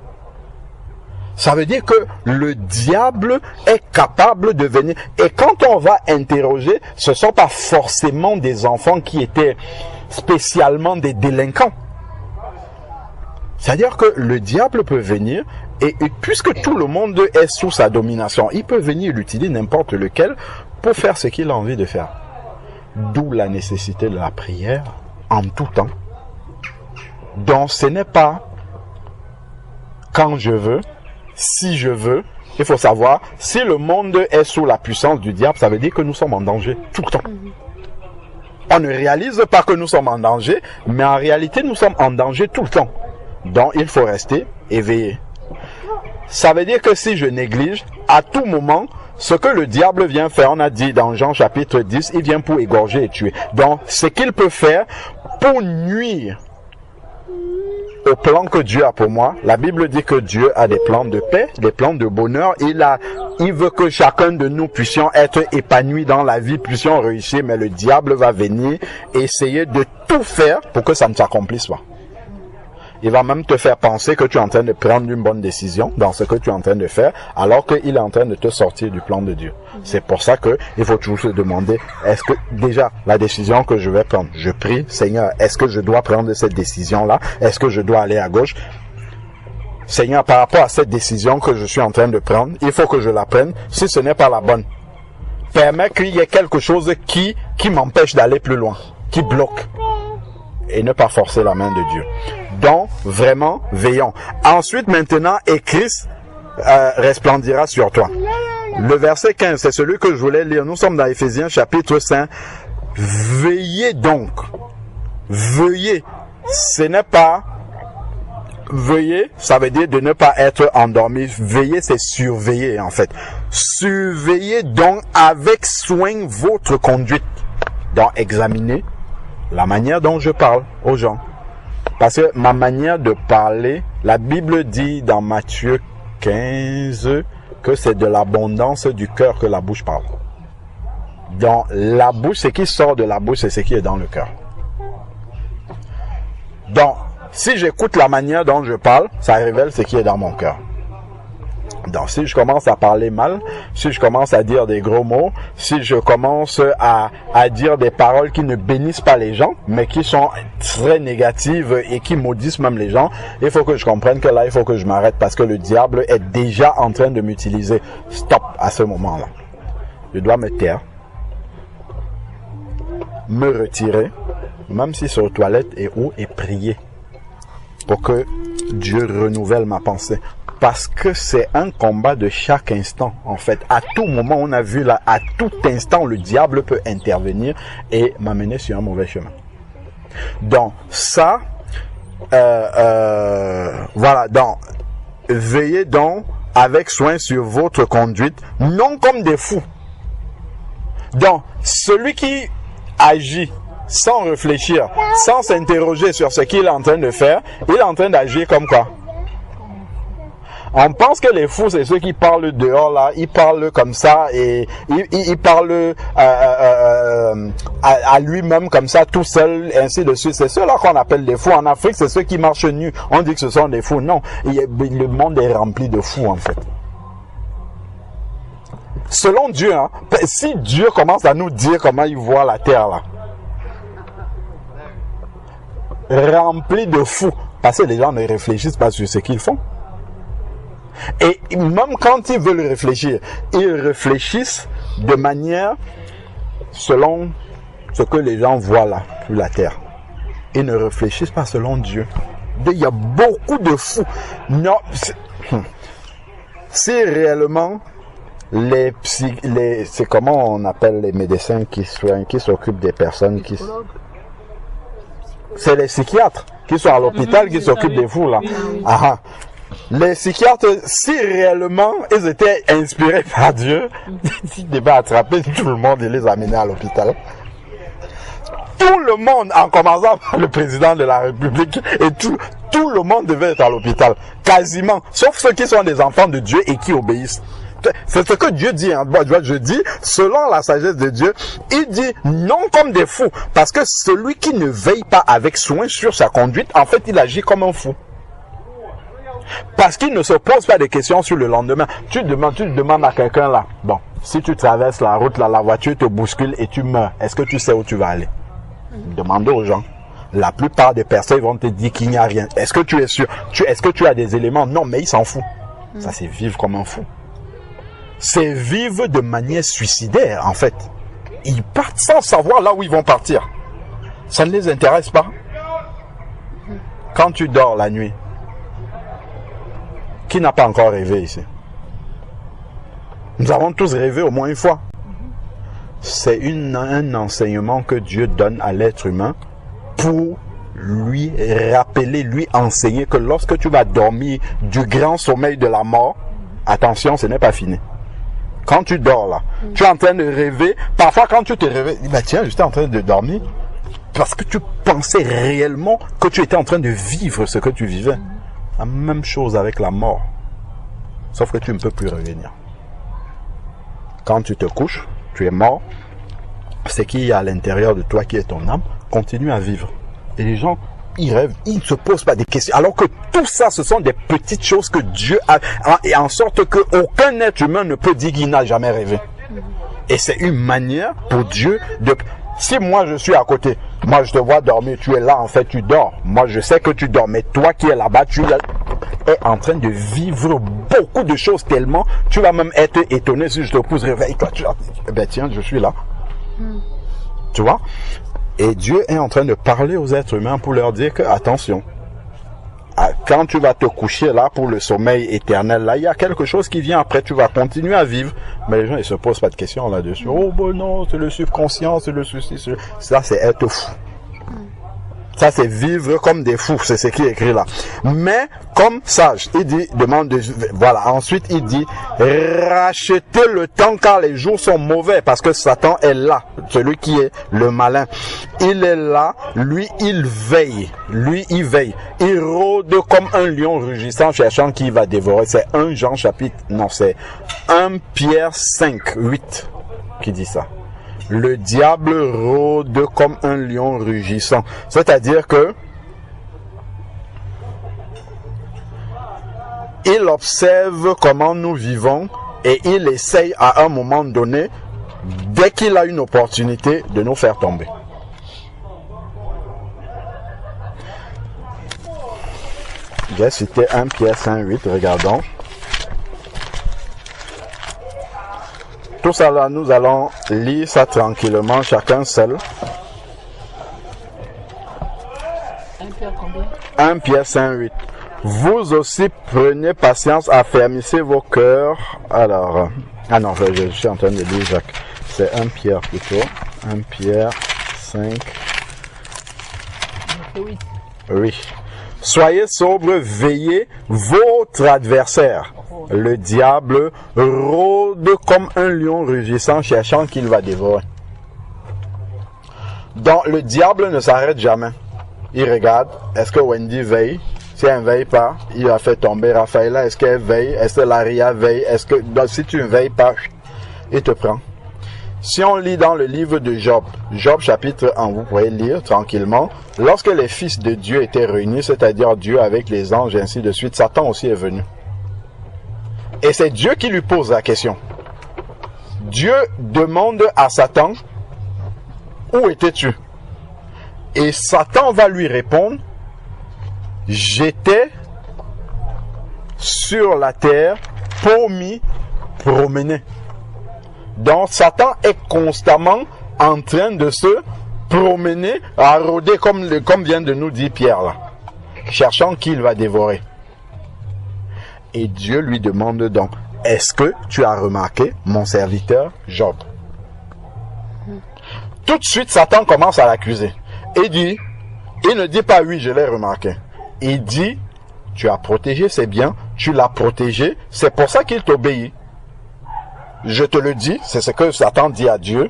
Ça veut dire que le diable est capable de venir. Et quand on va interroger, ce ne sont pas forcément des enfants qui étaient spécialement des délinquants. C'est-à-dire que le diable peut venir, et puisque tout le monde est sous sa domination, il peut venir l'utiliser n'importe lequel pour faire ce qu'il a envie de faire. D'où la nécessité de la prière en tout temps. Donc ce n'est pas quand je veux, si je veux. Il faut savoir, si le monde est sous la puissance du diable, ça veut dire que nous sommes en danger tout le temps. On ne réalise pas que nous sommes en danger, mais en réalité, nous sommes en danger tout le temps. Donc, il faut rester éveillé. Ça veut dire que si je néglige, à tout moment, ce que le diable vient faire, on a dit dans Jean chapitre 10, il vient pour égorger et tuer. Donc, ce qu'il peut faire pour nuire au plan que Dieu a pour moi, la Bible dit que Dieu a des plans de paix, des plans de bonheur. Il veut que chacun de nous puissions être épanouis dans la vie, puissions réussir, mais le diable va venir essayer de tout faire pour que ça ne s'accomplisse pas. Il va même te faire penser que tu es en train de prendre une bonne décision dans ce que tu es en train de faire, alors qu'il est en train de te sortir du plan de Dieu. C'est pour ça que il faut toujours se demander, est-ce que déjà la décision que je vais prendre, je prie, Seigneur, est-ce que je dois prendre cette décision-là? Est-ce que je dois aller à gauche? Seigneur, par rapport à cette décision que je suis en train de prendre, il faut que je la prenne. Si ce n'est pas la bonne, permets qu'il y ait quelque chose qui m'empêche d'aller plus loin, qui bloque. Et ne pas forcer la main de Dieu. Donc, vraiment, veillons. Ensuite, maintenant, et Christ resplendira sur toi. Le verset 15, c'est celui que je voulais lire. Nous sommes dans Éphésiens chapitre 5. Veillez donc. Veillez. Ce n'est pas... Veillez, ça veut dire de ne pas être endormi. Veiller, c'est surveiller, en fait. Surveillez donc avec soin votre conduite. Donc, examinez la manière dont je parle aux gens. Parce que ma manière de parler, la Bible dit dans Matthieu 15 que c'est de l'abondance du cœur que la bouche parle. Donc la bouche, ce qui sort de la bouche, c'est ce qui est dans le cœur. Donc, si j'écoute la manière dont je parle, ça révèle ce qui est dans mon cœur. Donc, si je commence à parler mal, si je commence à dire des gros mots, si je commence à dire des paroles qui ne bénissent pas les gens, mais qui sont très négatives et qui maudissent même les gens, il faut que je comprenne que là, il faut que je m'arrête parce que le diable est déjà en train de m'utiliser. Stop à ce moment-là. Je dois me taire, me retirer, même si c'est aux toilettes et prier pour que Dieu renouvelle ma pensée. Parce que c'est un combat de chaque instant, en fait. À tout moment, on a vu là, à tout instant, le diable peut intervenir et m'amener sur un mauvais chemin. Donc, ça, voilà. Donc, veillez donc avec soin sur votre conduite, non comme des fous. Donc, celui qui agit sans réfléchir, sans s'interroger sur ce qu'il est en train de faire, il est en train d'agir comme quoi? On pense que les fous, c'est ceux qui parlent dehors, là. Ils parlent comme ça et ils parlent à lui-même comme ça, tout seul, et ainsi de suite. C'est ceux-là qu'on appelle des fous. En Afrique, c'est ceux qui marchent nus. On dit que ce sont des fous. Non, le monde est rempli de fous, en fait. Selon Dieu, hein, si Dieu commence à nous dire comment il voit la terre, là, rempli de fous, parce que les gens ne réfléchissent pas sur ce qu'ils font. Et même quand ils veulent réfléchir, ils réfléchissent de manière selon ce que les gens voient là, sur la terre. Ils ne réfléchissent pas selon Dieu. Il y a beaucoup de fous. Non, c'est réellement c'est comment on appelle les médecins qui s'occupent des personnes qui... C'est les psychiatres qui sont à l'hôpital qui s'occupent des fous là. Ah, les psychiatres, si réellement ils étaient inspirés par Dieu, ils devaient attraper tout le monde et les amener à l'hôpital. Tout le monde, en commençant par le président de la République, et tout le monde devait être à l'hôpital. Quasiment. Sauf ceux qui sont des enfants de Dieu et qui obéissent. C'est ce que Dieu dit. Hein. Je dis, selon la sagesse de Dieu, il dit non comme des fous. Parce que celui qui ne veille pas avec soin sur sa conduite, en fait, il agit comme un fou. Parce qu'il ne se pose pas des questions sur le lendemain. Tu demandes à quelqu'un là, bon, si tu traverses la route, là, la voiture te bouscule et tu meurs, est-ce que tu sais où tu vas aller? Demande aux gens. La plupart des personnes vont te dire qu'il n'y a rien. Est-ce que tu es sûr? Est-ce que tu as des éléments? Non, mais ils s'en foutent. Ça, c'est vivre comme un fou. C'est vivre de manière suicidaire, en fait. Ils partent sans savoir là où ils vont partir. Ça ne les intéresse pas. Quand tu dors la nuit, qui n'a pas encore rêvé ici? Nous avons tous rêvé au moins une fois. C'est un enseignement que Dieu donne à l'être humain pour lui rappeler, lui enseigner que lorsque tu vas dormir du grand sommeil de la mort, attention, ce n'est pas fini. Quand tu dors là, tu es en train de rêver. Parfois quand tu te réveilles, bah tiens, j'étais en train de dormir. Parce que tu pensais réellement que tu étais en train de vivre ce que tu vivais. La même chose avec la mort. Sauf que tu ne peux plus revenir. Quand tu te couches, tu es mort. Ce qu'il y a à l'intérieur de toi qui est ton âme, continue à vivre. Et les gens, ils rêvent, ils ne se posent pas des questions. Alors que tout ça, ce sont des petites choses que Dieu a, et en sorte qu'aucun être humain ne peut dire qu'il n'a jamais rêvé. Et c'est une manière pour Dieu de... Si moi je suis à côté, moi je te vois dormir, tu es là, en fait tu dors. Moi je sais que tu dors, mais toi qui es là-bas, tu es en train de vivre beaucoup de choses tellement, tu vas même être étonné si je te pousse, réveille-toi. Ben tiens, je suis là. Tu vois? Et Dieu est en train de parler aux êtres humains pour leur dire que, attention, quand tu vas te coucher là pour le sommeil éternel, là, il y a quelque chose qui vient après, tu vas continuer à vivre. Mais les gens, ils se posent pas de questions là-dessus. Oh, ben non, c'est le subconscient, c'est le souci. Ça, c'est être fou. Ça, c'est vivre comme des fous, c'est ce qui est écrit là. Mais, comme sage, il dit, voilà, ensuite il dit, rachetez le temps car les jours sont mauvais, parce que Satan est là, celui qui est le malin. Il est là, lui, il veille, il rôde comme un lion rugissant, cherchant qui va dévorer. C'est 1 Pierre 5, 8 qui dit ça. Le diable rôde comme un lion rugissant. C'est-à-dire que il observe comment nous vivons et il essaye à un moment donné, dès qu'il a une opportunité, de nous faire tomber. J'ai cité 1 Pierre 5, 8, regardons. Tout ça là, nous allons lire ça tranquillement, chacun seul. 1 Pierre combien? 1 Pierre 5, 8. Vous aussi prenez patience, affermissez vos cœurs. Alors, ah non, je suis en train de lire Jacques. C'est 1 Pierre plutôt. 1 Pierre 5. Oui. Oui. Soyez sobres, veillez, votre adversaire, le diable, rôde comme un lion rugissant, cherchant qu'il va dévorer. Donc, le diable ne s'arrête jamais. Il regarde, est-ce que Wendy veille? Si elle ne veille pas, il va faire tomber Raphaëla. Est-ce qu'elle veille? Est-ce que Laria veille? Est-ce que, donc, si tu ne veilles pas, il te prend. Si on lit dans le livre de Job, Job chapitre 1, vous pouvez lire tranquillement. Lorsque les fils de Dieu étaient réunis, c'est-à-dire Dieu avec les anges et ainsi de suite, Satan aussi est venu. Et c'est Dieu qui lui pose la question. Dieu demande à Satan, où étais-tu? Et Satan va lui répondre, j'étais sur la terre pour m'y promener. Donc Satan est constamment en train de se promener, à rôder comme vient de nous dire Pierre là, cherchant qui il va dévorer. Et Dieu lui demande donc, est-ce que tu as remarqué mon serviteur Job? Tout de suite Satan commence à l'accuser. Il ne dit pas oui, je l'ai remarqué. Il dit, tu as protégé ses biens, tu l'as protégé, c'est pour ça qu'il t'obéit. Je te le dis, c'est ce que Satan dit à Dieu.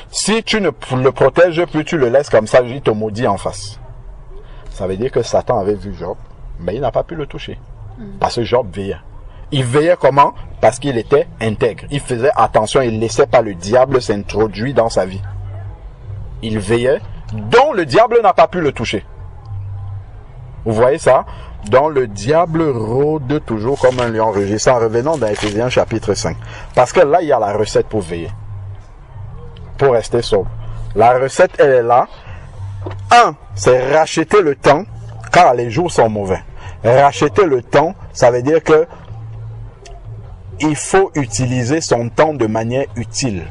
Si tu ne le protèges plus, tu le laisses comme ça, il te maudit en face. Ça veut dire que Satan avait vu Job, mais il n'a pas pu le toucher. Parce que Job veillait. Il veillait comment? Parce qu'il était intègre. Il faisait attention, il ne laissait pas le diable s'introduire dans sa vie. Il veillait, dont le diable n'a pas pu le toucher. Vous voyez ça? Dont le diable rôde toujours comme un lion rugissant. Revenons dans Éphésiens chapitre 5. Parce que là, il y a la recette pour veiller. Pour rester sobre. La recette, elle est là. 1, c'est racheter le temps, car les jours sont mauvais. Racheter le temps, ça veut dire que il faut utiliser son temps de manière utile.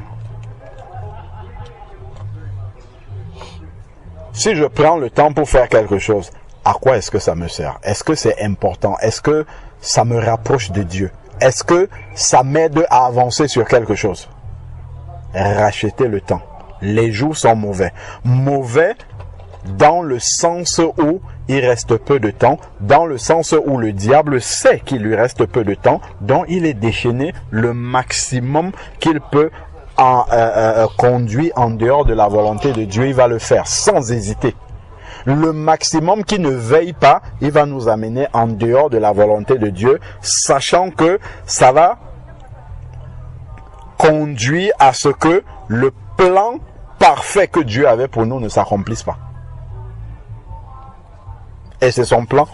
Si je prends le temps pour faire quelque chose, à quoi est-ce que ça me sert? Est-ce que c'est important? Est-ce que ça me rapproche de Dieu? Est-ce que ça m'aide à avancer sur quelque chose? Racheter le temps. Les jours sont mauvais. Mauvais dans le sens où il reste peu de temps, dans le sens où le diable sait qu'il lui reste peu de temps, donc il est déchaîné le maximum qu'il peut conduire en dehors de la volonté de Dieu. Il va le faire sans hésiter. Le maximum qui ne veille pas, il va nous amener en dehors de la volonté de Dieu, sachant que ça va conduire à ce que le plan parfait que Dieu avait pour nous ne s'accomplisse pas. Et c'est son plan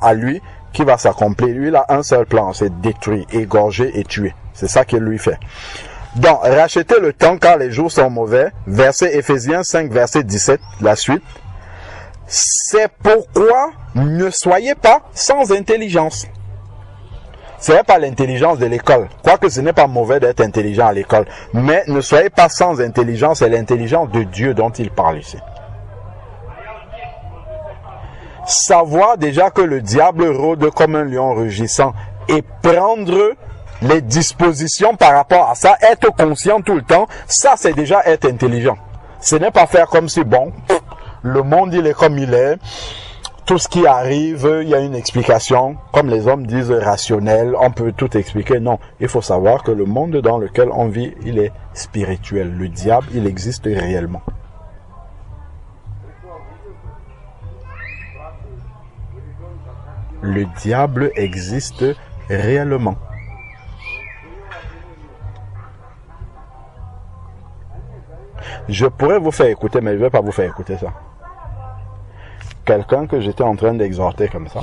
à lui qui va s'accomplir. Lui, il a un seul plan, c'est détruire, égorger et tuer. C'est ça qu'il lui fait. Donc, rachetez le temps car les jours sont mauvais. Verset Éphésiens 5, verset 17, la suite. C'est pourquoi ne soyez pas sans intelligence. Ce n'est pas l'intelligence de l'école. Quoique ce n'est pas mauvais d'être intelligent à l'école. Mais ne soyez pas sans intelligence, c'est l'intelligence de Dieu dont il parle ici. Savoir déjà que le diable rôde comme un lion rugissant et prendre les dispositions par rapport à ça, être conscient tout le temps, ça c'est déjà être intelligent. Ce n'est pas faire comme si, bon, le monde il est comme il est, tout ce qui arrive, il y a une explication, comme les hommes disent rationnel, on peut tout expliquer. Non, il faut savoir que le monde dans lequel on vit, il est spirituel. Le diable, il existe réellement. Le diable existe réellement. Je pourrais vous faire écouter, mais je ne vais pas vous faire écouter ça. Quelqu'un que j'étais en train d'exhorter comme ça.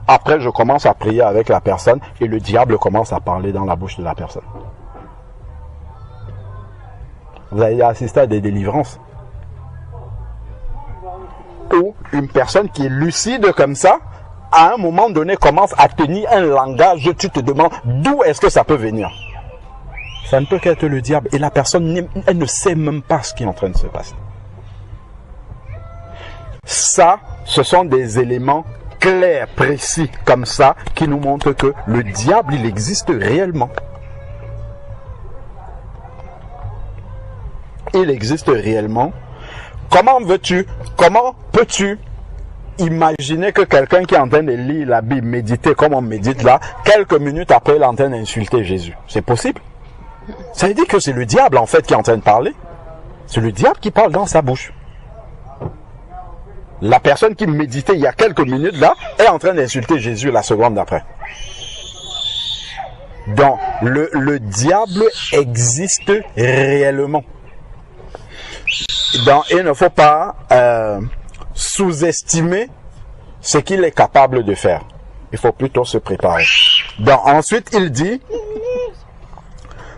Après, je commence à prier avec la personne et le diable commence à parler dans la bouche de la personne. Vous avez assisté à des délivrances. Ou une personne qui est lucide comme ça, à un moment donné, commence à tenir un langage, tu te demandes d'où est-ce que ça peut venir. Ça ne peut qu'être le diable. Et la personne, elle ne sait même pas ce qui est en train de se passer. Ça, ce sont des éléments clairs, précis, comme ça, qui nous montrent que le diable, il existe réellement. Il existe réellement. Comment peux-tu imaginer que quelqu'un qui est en train de lire la Bible, méditer comme on médite là, quelques minutes après, il est en train d'insulter Jésus? C'est possible? Ça veut dire que c'est le diable en fait qui est en train de parler. C'est le diable qui parle dans sa bouche. La personne qui méditait il y a quelques minutes là est en train d'insulter Jésus la seconde d'après. Donc, le diable existe réellement. Donc, il ne faut pas sous-estimer ce qu'il est capable de faire. Il faut plutôt se préparer. Donc, ensuite, il dit,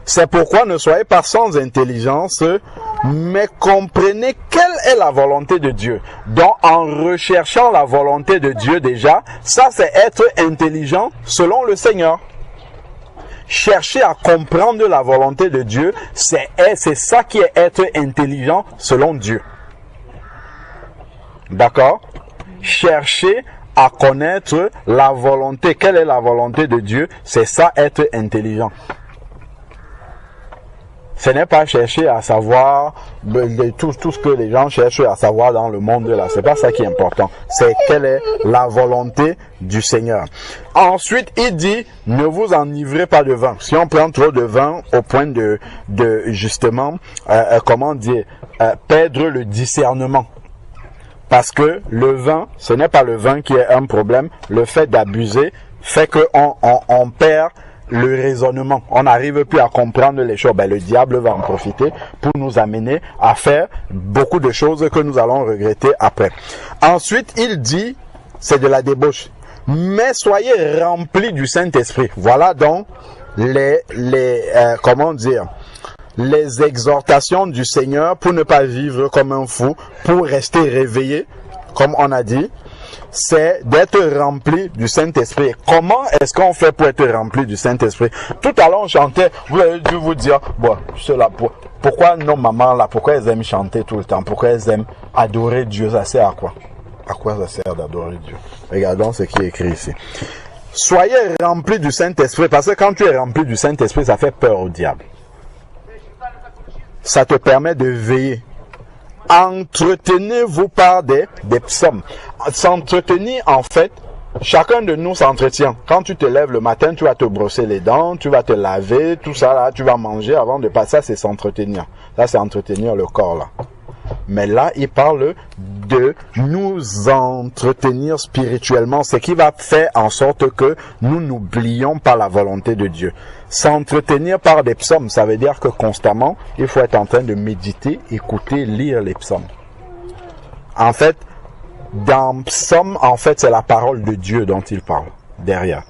c'est pourquoi ne soyez pas sans intelligence, mais comprenez quelle est la volonté de Dieu. Donc, en recherchant la volonté de Dieu déjà, ça c'est être intelligent selon le Seigneur. Chercher à comprendre la volonté de Dieu, c'est ça qui est être intelligent selon Dieu. D'accord? Chercher à connaître la volonté. Quelle est la volonté de Dieu? C'est ça être intelligent. Ce n'est pas chercher à savoir tout ce que les gens cherchent à savoir dans le monde là. C'est pas ça qui est important. C'est quelle est la volonté du Seigneur. Ensuite, il dit, ne vous enivrez pas de vin. Si on prend trop de vin au point de justement, perdre le discernement. Parce que le vin, ce n'est pas le vin qui est un problème. Le fait d'abuser fait qu'on perd le raisonnement. On n'arrive plus à comprendre les choses. Le diable va en profiter pour nous amener à faire beaucoup de choses que nous allons regretter après. Ensuite, il dit, c'est de la débauche. Mais soyez remplis du Saint-Esprit. Voilà donc les exhortations du Seigneur pour ne pas vivre comme un fou, pour rester réveillé, comme on a dit. C'est d'être rempli du Saint-Esprit. Comment est-ce qu'on fait pour être rempli du Saint-Esprit? Tout à l'heure, on chantait, vous avez dû vous dire, pourquoi nos mamans là, pourquoi elles aiment chanter tout le temps? Pourquoi elles aiment adorer Dieu? Ça sert à quoi? À quoi ça sert d'adorer Dieu? Regardons ce qui est écrit ici. Soyez remplis du Saint-Esprit, parce que quand tu es rempli du Saint-Esprit, ça fait peur au diable. Ça te permet de veiller. Entretenez-vous par des psaumes. S'entretenir, en fait, chacun de nous s'entretient. Quand tu te lèves le matin, tu vas te brosser les dents, tu vas te laver, tout ça là, tu vas manger avant de passer. Ça, c'est s'entretenir. Ça, c'est entretenir le corps là. Mais là, il parle de nous entretenir spirituellement, ce qui va faire en sorte que nous n'oublions pas la volonté de Dieu. S'entretenir par des psaumes, ça veut dire que constamment, il faut être en train de méditer, écouter, lire les psaumes. En fait, dans psaume, c'est la parole de Dieu dont il parle, derrière.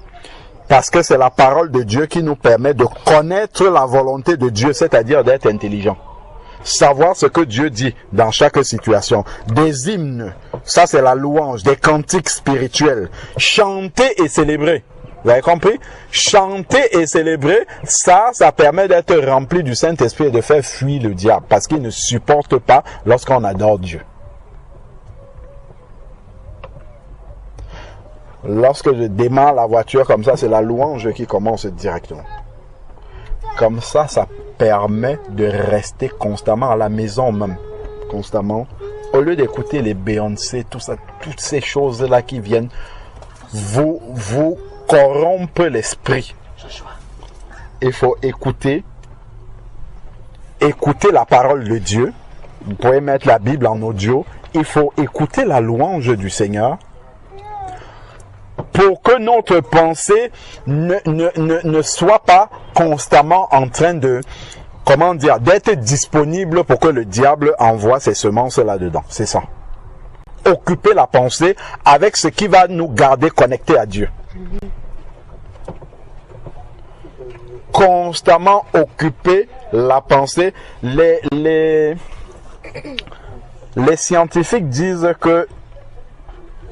Parce que c'est la parole de Dieu qui nous permet de connaître la volonté de Dieu, c'est-à-dire d'être intelligent. Savoir ce que Dieu dit dans chaque situation. Des hymnes, ça c'est la louange, des cantiques spirituels. Chanter et célébrer. Vous avez compris? Chanter et célébrer, ça permet d'être rempli du Saint-Esprit et de faire fuir le diable. Parce qu'il ne supporte pas lorsqu'on adore Dieu. Lorsque je démarre la voiture comme ça, c'est la louange qui commence directement. Comme ça permet de rester constamment à la maison même. Constamment. Au lieu d'écouter les Beyoncé, tout ça, toutes ces choses-là qui viennent vous corrompre l'esprit. Il faut écouter la parole de Dieu. Vous pouvez mettre la Bible en audio. Il faut écouter la louange du Seigneur pour que notre pensée ne soit pas constamment en train de, d'être disponible pour que le diable envoie ses semences là-dedans. C'est ça. Occuper la pensée avec ce qui va nous garder connectés à Dieu. Constamment occuper la pensée. Les scientifiques disent que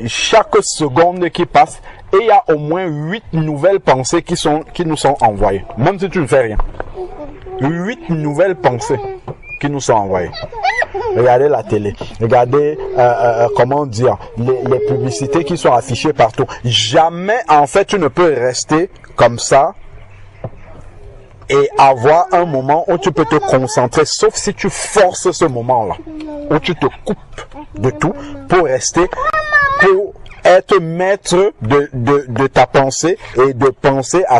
chaque seconde qui passe, il y a au moins 8 nouvelles pensées qui nous sont envoyées. Même si tu ne fais rien. 8 nouvelles pensées qui nous sont envoyées. Regardez la télé. Regardez, les publicités qui sont affichées partout. Jamais, en fait, tu ne peux rester comme ça et avoir un moment où tu peux te concentrer, sauf si tu forces ce moment-là, où tu te coupes de tout pour rester, pour être maître de ta pensée et de penser à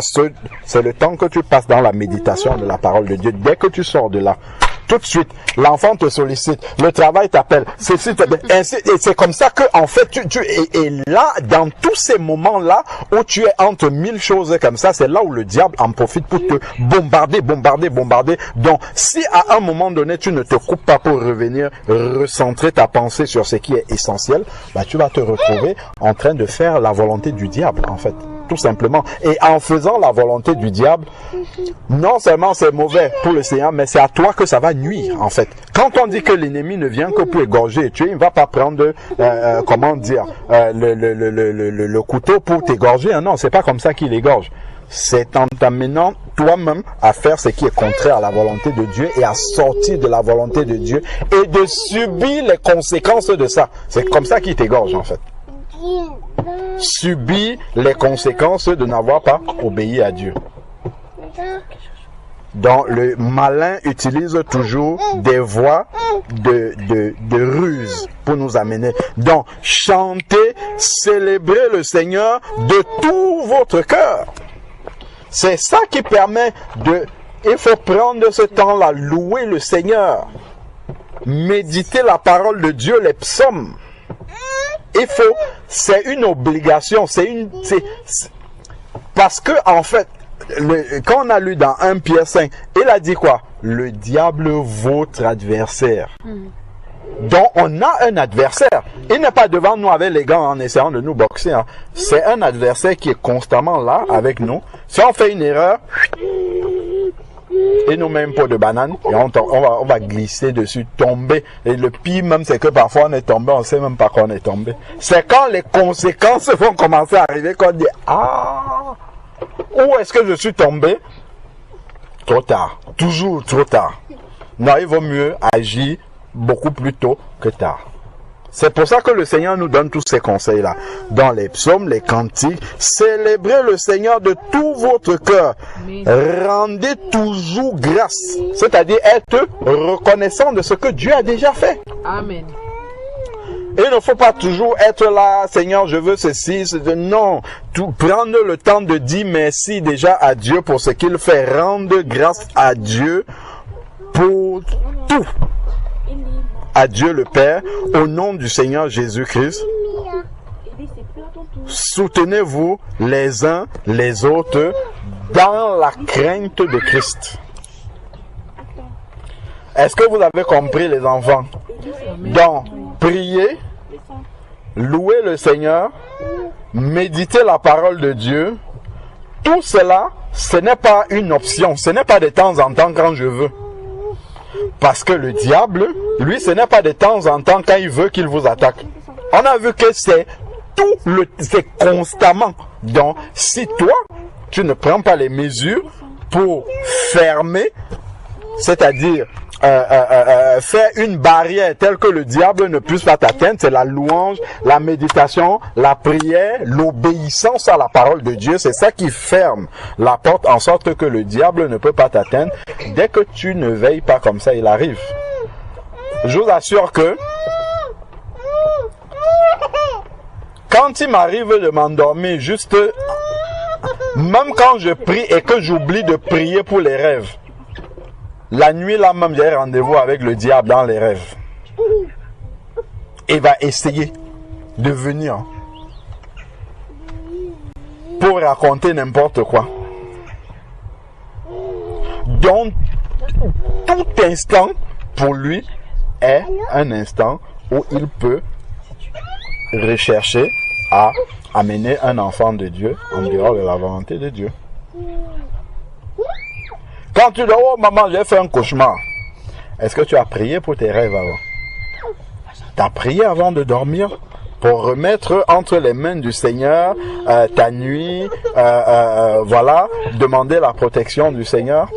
c'est le temps que tu passes dans la méditation de la parole de Dieu. Dès que tu sors de là, tout de suite, l'enfant te sollicite, le travail t'appelle, et c'est comme ça que, en fait, et là, dans tous ces moments-là, où tu es entre 1000 choses comme ça, c'est là où le diable en profite pour te bombarder. Donc, si à un moment donné, tu ne te coupes pas pour revenir recentrer ta pensée sur ce qui est essentiel, bah, tu vas te retrouver en train de faire la volonté du diable, en fait. Tout simplement. Et en faisant la volonté du diable, non seulement c'est mauvais pour le Seigneur, mais c'est à toi que ça va nuire, en fait. Quand on dit que l'ennemi ne vient que pour égorger et tuer, il ne va pas prendre, le couteau pour t'égorger. Non, c'est pas comme ça qu'il égorge. C'est en t'amenant toi-même à faire ce qui est contraire à la volonté de Dieu et à sortir de la volonté de Dieu et de subir les conséquences de ça. C'est comme ça qu'il t'égorge, en fait. Subir les conséquences de n'avoir pas obéi à Dieu. Donc le malin utilise toujours des voies de ruse pour nous amener. Donc chantez, célébrez le Seigneur de tout votre cœur. C'est ça qui permet il faut prendre ce temps-là, louer le Seigneur, méditer la parole de Dieu, les psaumes. C'est une obligation, parce que en fait, quand on a lu dans 1 Pierre 5, il a dit quoi? Le diable, votre adversaire. Donc on a un adversaire. Il n'est pas devant nous avec les gants en essayant de nous boxer. Hein. C'est un adversaire qui est constamment là avec nous. Si on fait une erreur, et nous met un pot de banane et on va glisser dessus, tomber. Et le pire même, c'est que parfois on est tombé, on ne sait même pas qu'on est tombé. C'est quand les conséquences vont commencer à arriver qu'on dit « Ah, où est-ce que je suis tombé ?» Trop tard, toujours trop tard. Non, il vaut mieux agir beaucoup plus tôt que tard. C'est pour ça que le Seigneur nous donne tous ces conseils-là. Dans les psaumes, les cantiques, célébrez le Seigneur de tout votre cœur. Rendez toujours grâce. C'est-à-dire être reconnaissant de ce que Dieu a déjà fait. Amen. Et il ne faut pas toujours être là, Seigneur, je veux ceci, non. Prendre le temps de dire merci déjà à Dieu pour ce qu'il fait. Rendre grâce à Dieu pour tout. À Dieu le Père, au nom du Seigneur Jésus-Christ. Soutenez-vous les uns les autres dans la crainte de Christ. Est-ce que vous avez compris, les enfants? Donc, priez, louez le Seigneur, méditez la parole de Dieu. Tout cela, ce n'est pas une option, ce n'est pas de temps en temps quand je veux. Parce que le diable, lui, ce n'est pas de temps en temps quand il veut qu'il vous attaque. On a vu que c'est constamment. Donc, si toi, tu ne prends pas les mesures pour fermer, c'est-à-dire faire une barrière telle que le diable ne puisse pas t'atteindre, c'est la louange, la méditation, la prière, l'obéissance à la parole de Dieu. C'est ça qui ferme la porte en sorte que le diable ne peut pas t'atteindre. Dès que tu ne veilles pas comme ça, il arrive. Je vous assure que quand il m'arrive de m'endormir, juste même quand je prie et que j'oublie de prier pour les rêves, la nuit là même, j'ai rendez-vous avec le diable dans les rêves. Il va essayer de venir pour raconter n'importe quoi. Donc, tout instant pour lui est un instant où il peut rechercher à amener un enfant de Dieu en dehors de la volonté de Dieu. Quand tu dis, oh maman, j'ai fait un cauchemar. Est-ce que tu as prié pour tes rêves avant? Tu as prié avant de dormir pour remettre entre les mains du Seigneur ta nuit, voilà, demander la protection du Seigneur?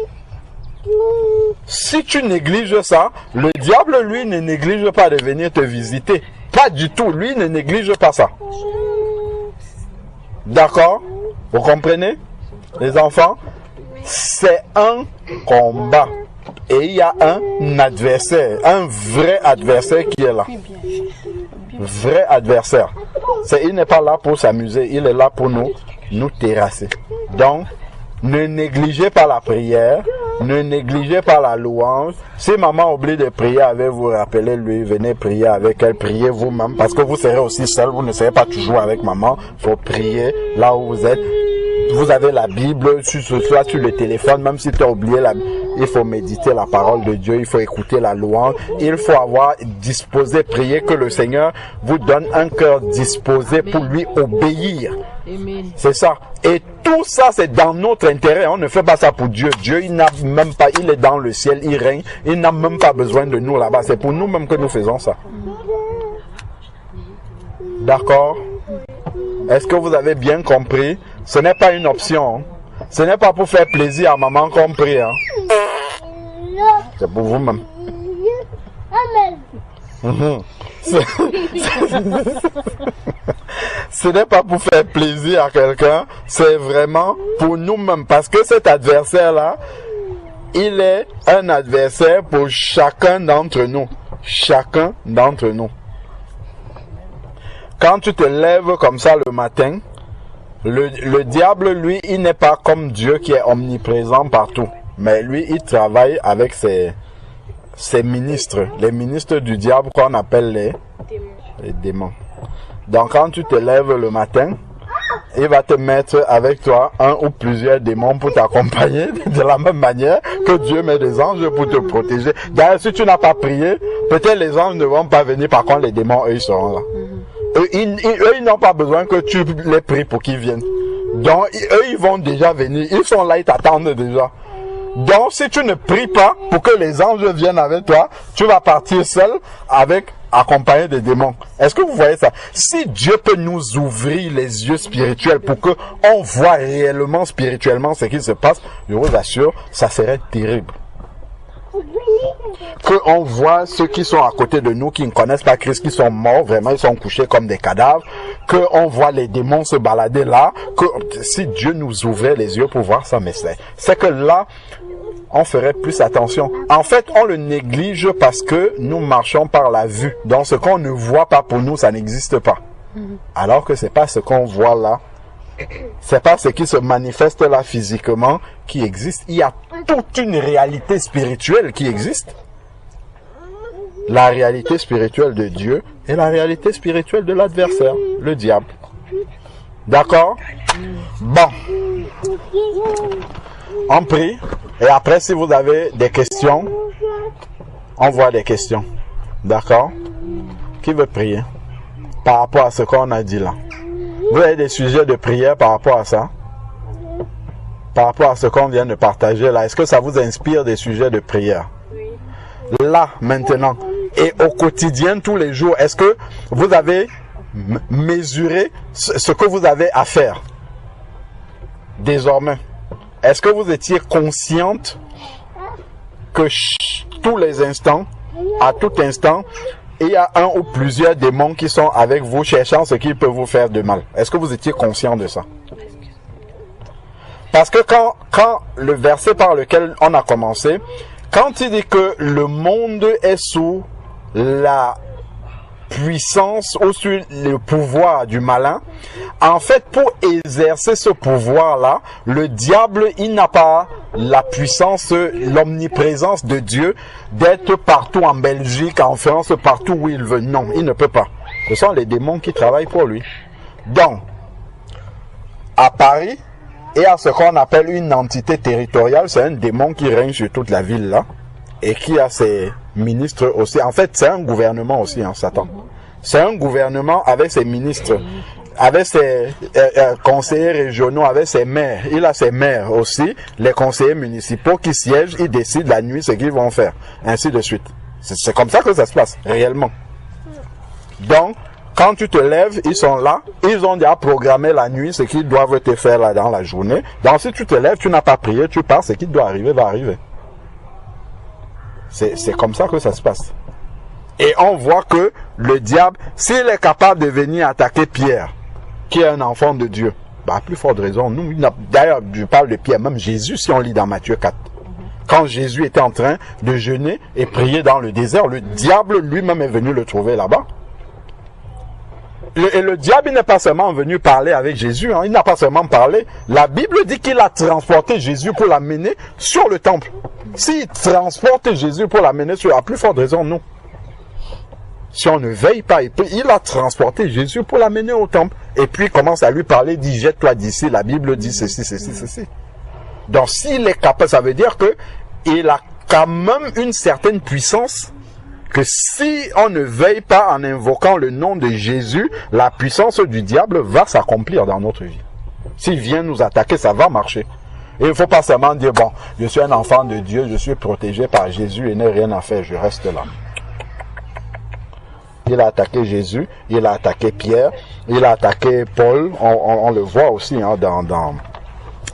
Si tu négliges ça, le diable, lui, ne néglige pas de venir te visiter. Pas du tout, lui ne néglige pas ça. D'accord? Vous comprenez, les enfants? C'est un combat. Et il y a un adversaire, un vrai adversaire qui est là. Vrai adversaire. Il n'est pas là pour s'amuser, il est là pour nous terrasser. Donc, ne négligez pas la prière, Ne négligez pas la louange. Si maman oublie de prier avec vous, rappelez-lui, venez prier avec elle, priez vous-même, parce que vous serez aussi seul, vous ne serez pas toujours avec maman. Il faut prier là où vous êtes. Vous avez la Bible, soit sur le téléphone, même si tu as oublié la Bible. Il faut méditer la parole de Dieu, il faut écouter la louange, il faut avoir disposé, prier que le Seigneur vous donne un cœur disposé pour lui obéir. C'est ça. Et tout ça, c'est dans notre intérêt. On ne fait pas ça pour Dieu. Dieu, il n'a même pas, il est dans le ciel, il règne. Il n'a même pas besoin de nous là-bas. C'est pour nous-mêmes que nous faisons ça. D'accord? Est-ce que vous avez bien compris? Ce n'est pas une option. Ce n'est pas pour faire plaisir à maman qu'on prie. Hein? C'est pour vous-même. Ce n'est pas pour faire plaisir à quelqu'un, c'est vraiment pour nous-mêmes. Parce que cet adversaire-là, il est un adversaire pour chacun d'entre nous. Chacun d'entre nous. Quand tu te lèves comme ça le matin, le diable, lui, il n'est pas comme Dieu qui est omniprésent partout. Mais lui, il travaille avec ses ministres, les ministres du diable qu'on appelle les démons. Donc quand tu te lèves le matin, il va te mettre avec toi un ou plusieurs démons pour t'accompagner de la même manière que Dieu met des anges pour te protéger. D'ailleurs, si tu n'as pas prié, peut-être les anges ne vont pas venir, par contre les démons, eux, ils seront là. Eux, ils n'ont pas besoin que tu les pries pour qu'ils viennent. Donc, eux, ils vont déjà venir. Ils sont là, ils t'attendent déjà. Donc, si tu ne pries pas pour que les anges viennent avec toi, tu vas partir seul accompagné des démons. Est-ce que vous voyez ça? Si Dieu peut nous ouvrir les yeux spirituels pour que on voit réellement spirituellement ce qui se passe, je vous assure, ça serait terrible. Qu'on voit ceux qui sont à côté de nous, qui ne connaissent pas Christ, qui sont morts, vraiment, ils sont couchés comme des cadavres, qu'on voit les démons se balader là, que si Dieu nous ouvrait les yeux pour voir ça, mais c'est que là, on ferait plus attention. En fait, on le néglige parce que nous marchons par la vue. Donc, ce qu'on ne voit pas pour nous, ça n'existe pas. Alors que c'est pas ce qu'on voit là. C'est pas ce qui se manifeste là physiquement qui existe. Il y a toute une réalité spirituelle qui existe. La réalité spirituelle de Dieu et la réalité spirituelle de l'adversaire, le diable. D'accord? Bon. On prie. Et après, si vous avez des questions, on voit des questions. D'accord? Qui veut prier par rapport à ce qu'on a dit là? Vous avez des sujets de prière par rapport à ça? Par rapport à ce qu'on vient de partager là, est-ce que ça vous inspire des sujets de prière? Oui. Là, maintenant, et au quotidien, tous les jours, est-ce que vous avez mesuré ce que vous avez à faire? Désormais, est-ce que vous étiez consciente que tous les instants, à tout instant, il y a un ou plusieurs démons qui sont avec vous cherchant ce qui peut vous faire de mal? Est-ce que vous étiez conscient de ça? Parce que quand le verset par lequel on a commencé, quand il dit que le monde est sous la puissance ou sur le pouvoir du malin, en fait, pour exercer ce pouvoir-là, le diable, il n'a pas la puissance, l'omniprésence de Dieu d'être partout en Belgique, en France, partout où il veut. Non, il ne peut pas. Ce sont les démons qui travaillent pour lui. Donc, à Paris, et à ce qu'on appelle une entité territoriale, c'est un démon qui règne sur toute la ville là, et qui a ses ministres aussi. En fait, c'est un gouvernement aussi, hein, Satan. C'est un gouvernement avec ses ministres, avec ses conseillers régionaux, avec ses maires. Il a ses maires aussi, les conseillers municipaux qui siègent, ils décident la nuit ce qu'ils vont faire, ainsi de suite. C'est comme ça que ça se passe, réellement. Donc, quand tu te lèves, ils sont là, ils ont déjà programmé la nuit ce qu'ils doivent te faire là dans la journée. Donc si tu te lèves, tu n'as pas prié, tu pars, ce qui doit arriver va arriver. C'est comme ça que ça se passe. Et on voit que le diable, s'il est capable de venir attaquer Pierre, qui est un enfant de Dieu, bah, à plus forte raison, nous, d'ailleurs, je parle de Pierre, même Jésus, si on lit dans Matthieu 4. Quand Jésus était en train de jeûner et prier dans le désert, le diable lui-même est venu le trouver là-bas. Et le diable, il n'est pas seulement venu parler avec Jésus, hein, il n'a pas seulement parlé. La Bible dit qu'il a transporté Jésus pour l'amener sur le temple. S'il transporte Jésus pour l'amener sur la plus forte raison, nous. Si on ne veille pas, il a transporté Jésus pour l'amener au temple. Et puis il commence à lui parler, dit jette-toi d'ici, la Bible dit ceci, ceci, ceci. Donc s'il est capable, ça veut dire que il a quand même une certaine puissance, que si on ne veille pas en invoquant le nom de Jésus, la puissance du diable va s'accomplir dans notre vie. S'il vient nous attaquer, ça va marcher. Et il ne faut pas seulement dire, bon, je suis un enfant de Dieu, je suis protégé par Jésus et n'ai rien à faire, je reste là. Il a attaqué Jésus, il a attaqué Pierre, il a attaqué Paul, on le voit aussi hein,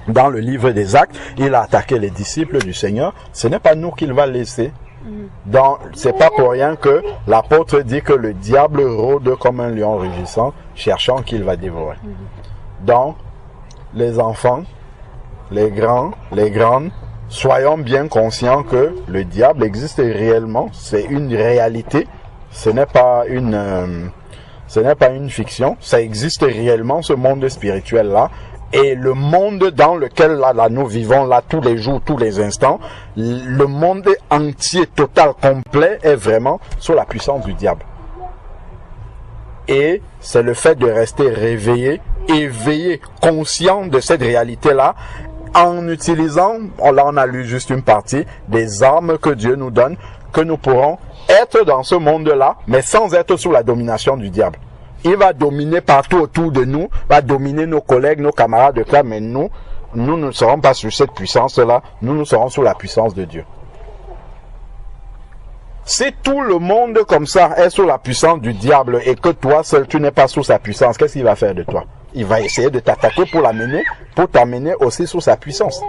dans le livre des Actes, il a attaqué les disciples du Seigneur. Ce n'est pas nous qu'il va laisser. C'est pas pour rien que l'apôtre dit que le diable rôde comme un lion rugissant, cherchant qu'il va dévorer. Donc, les enfants, les grands, les grandes, soyons bien conscients que le diable existe réellement, c'est une réalité, ce n'est pas une fiction, ça existe réellement, ce monde spirituel-là. Et le monde dans lequel là, nous vivons là tous les jours, tous les instants, le monde entier, total, complet est vraiment sous la puissance du diable. Et c'est le fait de rester réveillé, éveillé, conscient de cette réalité-là, en utilisant, là on a lu juste une partie, des armes que Dieu nous donne, que nous pourrons être dans ce monde-là, mais sans être sous la domination du diable. Il va dominer partout autour de nous, va dominer nos collègues, nos camarades de classe, mais nous ne serons pas sous cette puissance-là, nous serons sous la puissance de Dieu. Si tout le monde comme ça est sous la puissance du diable et que toi seul tu n'es pas sous sa puissance, qu'est-ce qu'il va faire de toi? Il va essayer de t'attaquer pour t'amener aussi sous sa puissance.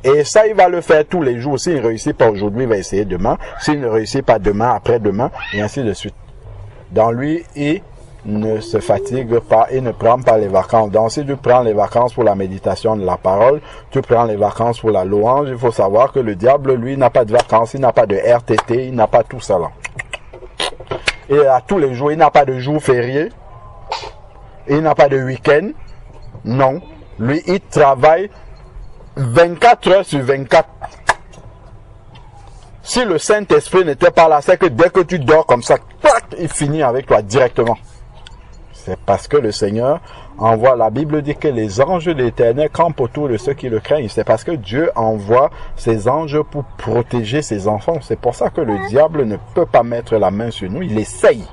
Et ça, il va le faire tous les jours. S'il ne réussit pas aujourd'hui, il va essayer demain. S'il ne réussit pas demain, après-demain, et ainsi de suite. Dans lui, il ne se fatigue pas et ne prend pas les vacances. Donc si tu prends les vacances pour la méditation de la parole, tu prends les vacances pour la louange, il faut savoir que le diable, lui, n'a pas de vacances, il n'a pas de RTT, il n'a pas tout ça là. Et à tous les jours, il n'a pas de jours fériés, il n'a pas de week-end, non. Lui, il travaille 24 heures sur 24. Si le Saint-Esprit n'était pas là, c'est que dès que tu dors comme ça, il finit avec toi directement. C'est parce que le Seigneur envoie, la Bible dit que les anges de l'Éternel campent autour de ceux qui le craignent. C'est parce que Dieu envoie ses anges pour protéger ses enfants. C'est pour ça que le diable ne peut pas mettre la main sur nous. Il essaye.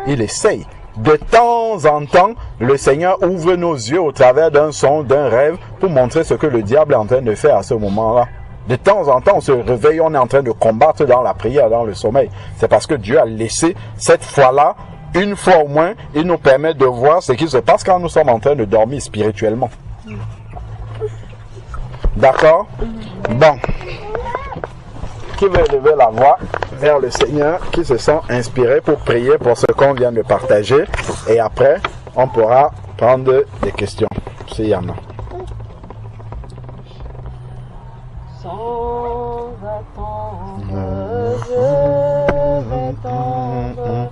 Il essaye. De temps en temps, le Seigneur ouvre nos yeux au travers d'un son, d'un rêve, pour montrer ce que le diable est en train de faire à ce moment-là. De temps en temps, on se réveille, on est en train de combattre dans la prière, dans le sommeil. C'est parce que Dieu a laissé cette fois-là, une fois au moins, il nous permet de voir ce qui se passe quand nous sommes en train de dormir spirituellement. D'accord? Bon. Qui veut élever la voix vers le Seigneur, qui se sent inspiré pour prier pour ce qu'on vient de partager. Et après, on pourra prendre des questions, s'il y en a. Sans attendre, je vais tendre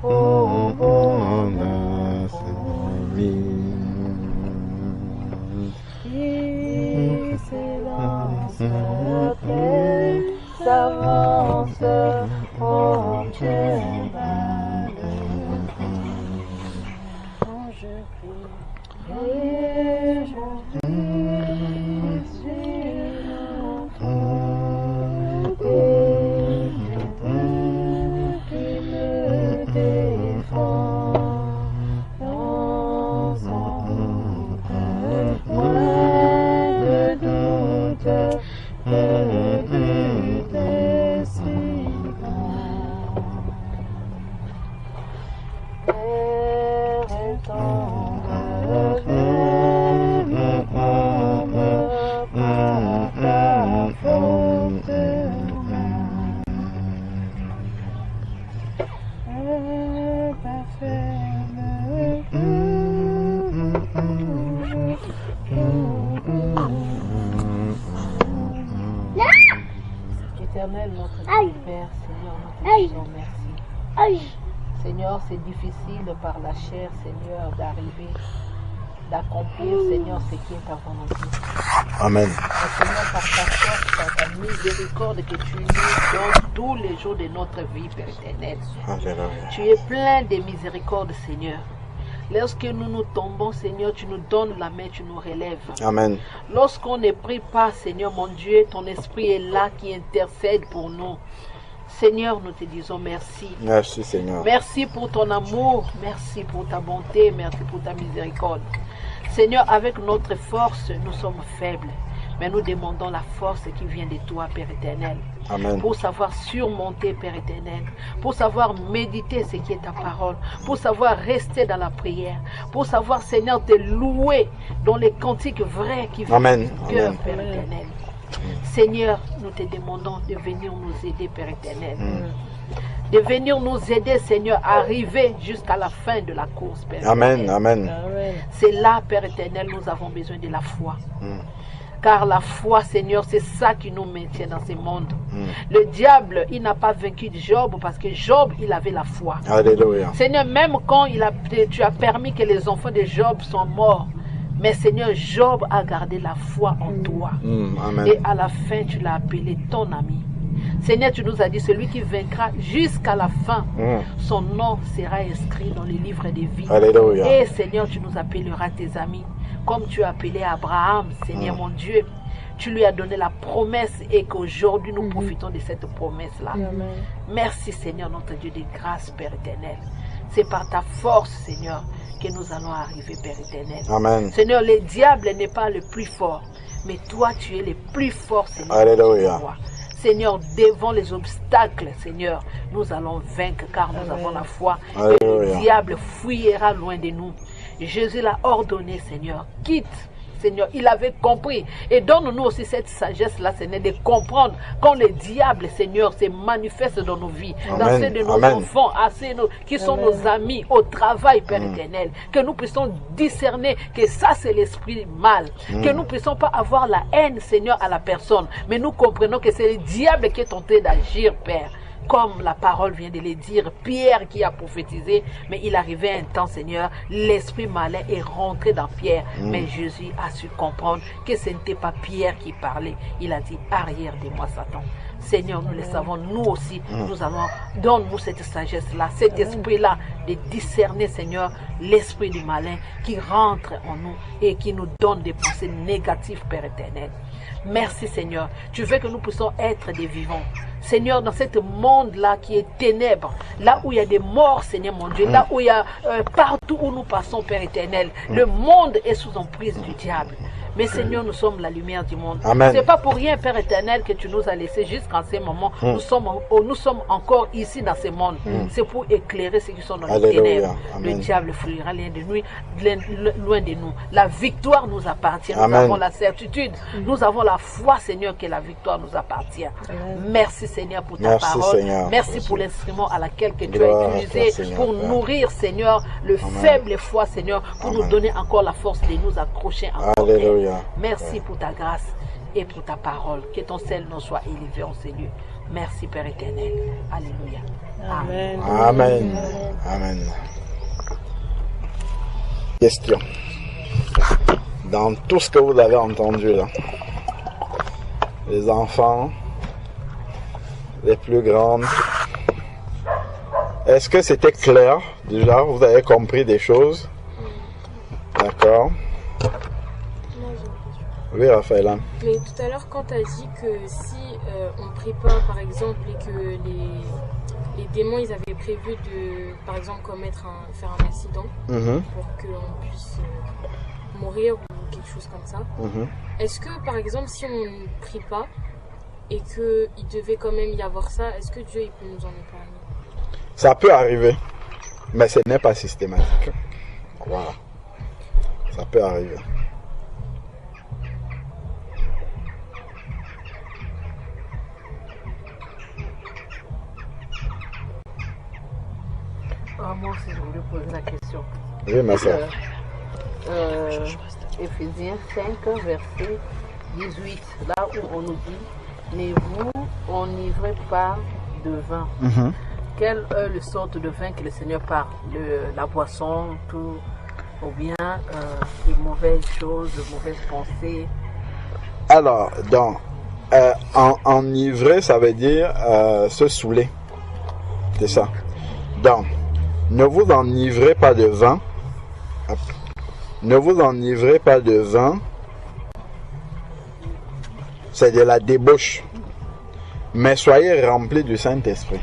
au bonheur qui s'élance, s'avance, oh Dieu, quand je prie, et je Éternel, notre Père, Seigneur, nous te disons merci. Seigneur, c'est difficile par la chair, Seigneur, d'arriver, d'accomplir, Seigneur, ce qui est ta volonté. Amen. Mais Seigneur, par ta force, par ta miséricorde que tu nous donnes tous les jours de notre vie, Père éternel. Alléluia. Tu es plein de miséricorde, Seigneur. Lorsque nous nous tombons, Seigneur, tu nous donnes la main, tu nous relèves. Amen. Lorsqu'on ne prie pas, Seigneur mon Dieu, ton esprit est là qui intercède pour nous. Seigneur, nous te disons merci. Merci Seigneur. Merci pour ton amour, merci pour ta bonté, merci pour ta miséricorde. Seigneur, avec notre force, nous sommes faibles, mais nous demandons la force qui vient de toi, Père éternel. Amen. Pour savoir surmonter, Père éternel, pour savoir méditer ce qui est ta parole, pour savoir rester dans la prière, pour savoir, Seigneur, te louer dans les cantiques vrais qui viennent Amen. du cœur, Amen. Père éternel. Seigneur, nous te demandons de venir nous aider, Père éternel. De venir nous aider, Seigneur, à arriver jusqu'à la fin de la course, Père Amen. éternel. Amen. C'est là, Père éternel, nous avons besoin de la foi. Car la foi, Seigneur, c'est ça qui nous maintient dans ce monde. Le diable, il n'a pas vaincu Job parce que Job, il avait la foi. Alléluia. Seigneur, même quand tu as permis que les enfants de Job soient morts, mais Seigneur, Job a gardé la foi en toi. Amen. Et à la fin, tu l'as appelé ton ami. Seigneur, tu nous as dit, celui qui vaincra jusqu'à la fin, son nom sera inscrit dans les livres des vies. Alléluia. Et Seigneur, tu nous appelleras tes amis. Comme tu as appelé Abraham, Seigneur mon Dieu, tu lui as donné la promesse et qu'aujourd'hui nous profitons de cette promesse-là. Merci Seigneur, notre Dieu de grâce, Père éternel. C'est par ta force, Seigneur, que nous allons arriver, Père éternel. Amen. Seigneur, le diable n'est pas le plus fort, mais toi, tu es le plus fort, Seigneur. Alléluia. Seigneur, devant les obstacles, Seigneur, nous allons vaincre car nous avons la foi. Alléluia. Et le diable fuyera loin de nous. Jésus l'a ordonné, Seigneur. Quitte, Seigneur, il avait compris. Et donne-nous aussi cette sagesse-là, Seigneur, de comprendre quand le diable, Seigneur, se manifeste dans nos vies, dans Amen. ceux de nos Amen. enfants, qui sont nos amis au travail, Père éternel. Que nous puissions discerner que ça, c'est l'esprit mal. Que nous ne puissions pas avoir la haine, Seigneur, à la personne. Mais nous comprenons que c'est le diable qui est tenté d'agir, Père. Comme la parole vient de le dire, Pierre qui a prophétisé, mais il arrivait un temps, Seigneur, l'esprit malin est rentré dans Pierre. Mais Jésus a su comprendre que ce n'était pas Pierre qui parlait. Il a dit, arrière de moi, Satan. Seigneur, nous le savons, nous aussi, nous allons, donne-nous cette sagesse-là, cet esprit-là, de discerner, Seigneur, l'esprit du malin qui rentre en nous et qui nous donne des pensées négatives, Père éternel. Merci, Seigneur. Tu veux que nous puissions être des vivants. Seigneur, dans ce monde-là qui est ténèbres, là où il y a des morts, Seigneur mon Dieu, là où il y a partout où nous passons, Père éternel, le monde est sous emprise du diable. Mais Seigneur, nous sommes la lumière du monde. Amen. Ce n'est pas pour rien, Père éternel, que tu nous as laissés jusqu'en ce moment. Nous sommes encore ici dans ce monde. C'est pour éclairer ceux qui sont dans les Alléluia. ténèbres. Amen. Le diable fuira loin de nous. La victoire nous appartient. Nous Amen. avons la certitude. Nous avons la foi, Seigneur, que la victoire nous appartient. Merci, Seigneur, pour ta Merci, parole. Seigneur. Merci pour l'instrument à laquelle que tu Gloire as à toi, utilisé Seigneur, pour Père. nourrir, Seigneur, le faible foi, Seigneur, pour nous donner encore la force de nous accrocher encore. Alléluia. Merci pour ta grâce et pour ta parole. Que ton seul nom soit élevé en ces lieux. Merci, Père éternel. Alléluia. Amen. Amen. Amen. Question. Dans tout ce que vous avez entendu là, les enfants, les plus grandes, est-ce que c'était clair déjà? Vous avez compris des choses? D'accord. Oui, Raphaël. Mais tout à l'heure, quand tu as dit que si on ne prie pas, par exemple, et que les démons, ils avaient prévu de, par exemple, faire un accident pour qu'on puisse mourir ou quelque chose comme ça, est-ce que, par exemple, si on ne prie pas et qu'il devait quand même y avoir ça, est-ce que Dieu il peut nous en épargner? Ça peut arriver, mais ce n'est pas systématique. Voilà. Ça peut arriver. Moi aussi, je voulais poser la question. Oui, ma soeur. Éphésiens 5, verset 18, là où on nous dit, ne vous enivrez pas de vin, quelle est le sorte de vin que le Seigneur parle? La boisson, tout, ou bien les mauvaises choses, les mauvaises pensées? Alors, donc, enivrer, ça veut dire se saouler. C'est ça. Donc, ne vous enivrez pas de vin. Ne vous enivrez pas de vin. C'est de la débauche. Mais soyez remplis du Saint-Esprit.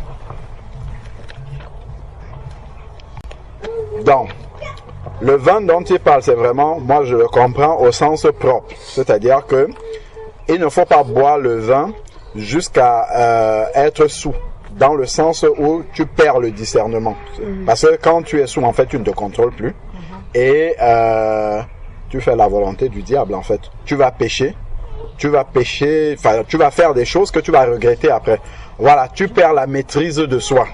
Donc, le vin dont il parle, c'est vraiment, moi je le comprends au sens propre. C'est-à-dire que il ne faut pas boire le vin jusqu'à être sous. Dans le sens où tu perds le discernement. Parce que quand tu es sous, en fait, tu ne te contrôles plus. Et tu fais la volonté du diable, en fait. Tu vas pécher, tu vas faire des choses que tu vas regretter après. Voilà, tu perds la maîtrise de soi.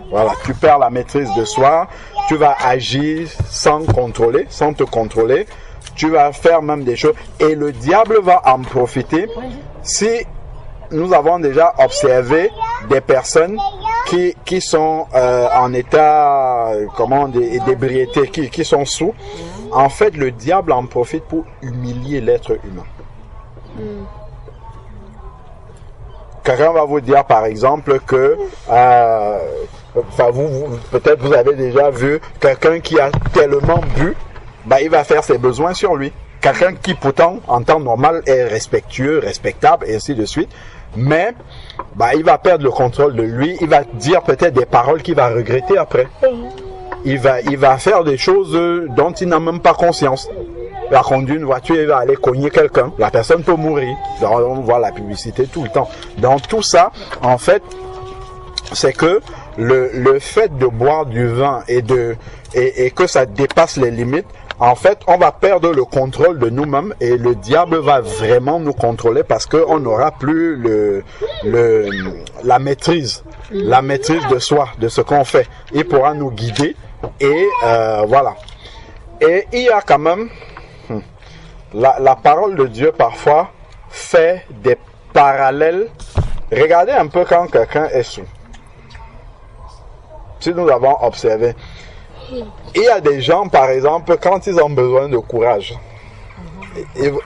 Voilà, tu perds la maîtrise de soi. Tu vas agir sans contrôler, sans te contrôler. Tu vas faire même des choses. Et le diable va en profiter si nous avons déjà observé des personnes qui sont en état d'ébriété, qui sont sous. En fait, le diable en profite pour humilier l'être humain. Quelqu'un va vous dire, par exemple, que peut-être vous avez déjà vu quelqu'un qui a tellement bu, il va faire ses besoins sur lui. Quelqu'un qui pourtant, en temps normal, est respectueux, respectable, et ainsi de suite. Mais il va perdre le contrôle de lui. Il va dire peut-être des paroles qu'il va regretter après. Il va faire des choses dont il n'a même pas conscience. Il va conduire une voiture, il va aller cogner quelqu'un. La personne peut mourir. On voit la publicité tout le temps. Dans tout ça, en fait, c'est que le fait de boire du vin et que ça dépasse les limites, en fait, on va perdre le contrôle de nous-mêmes et le diable va vraiment nous contrôler parce qu'on n'aura plus la maîtrise de soi, de ce qu'on fait. Il pourra nous guider et voilà. Et il y a quand même, la parole de Dieu parfois fait des parallèles. Regardez un peu quand quelqu'un est sous. Si nous avons observé, il y a des gens, par exemple, quand ils ont besoin de courage,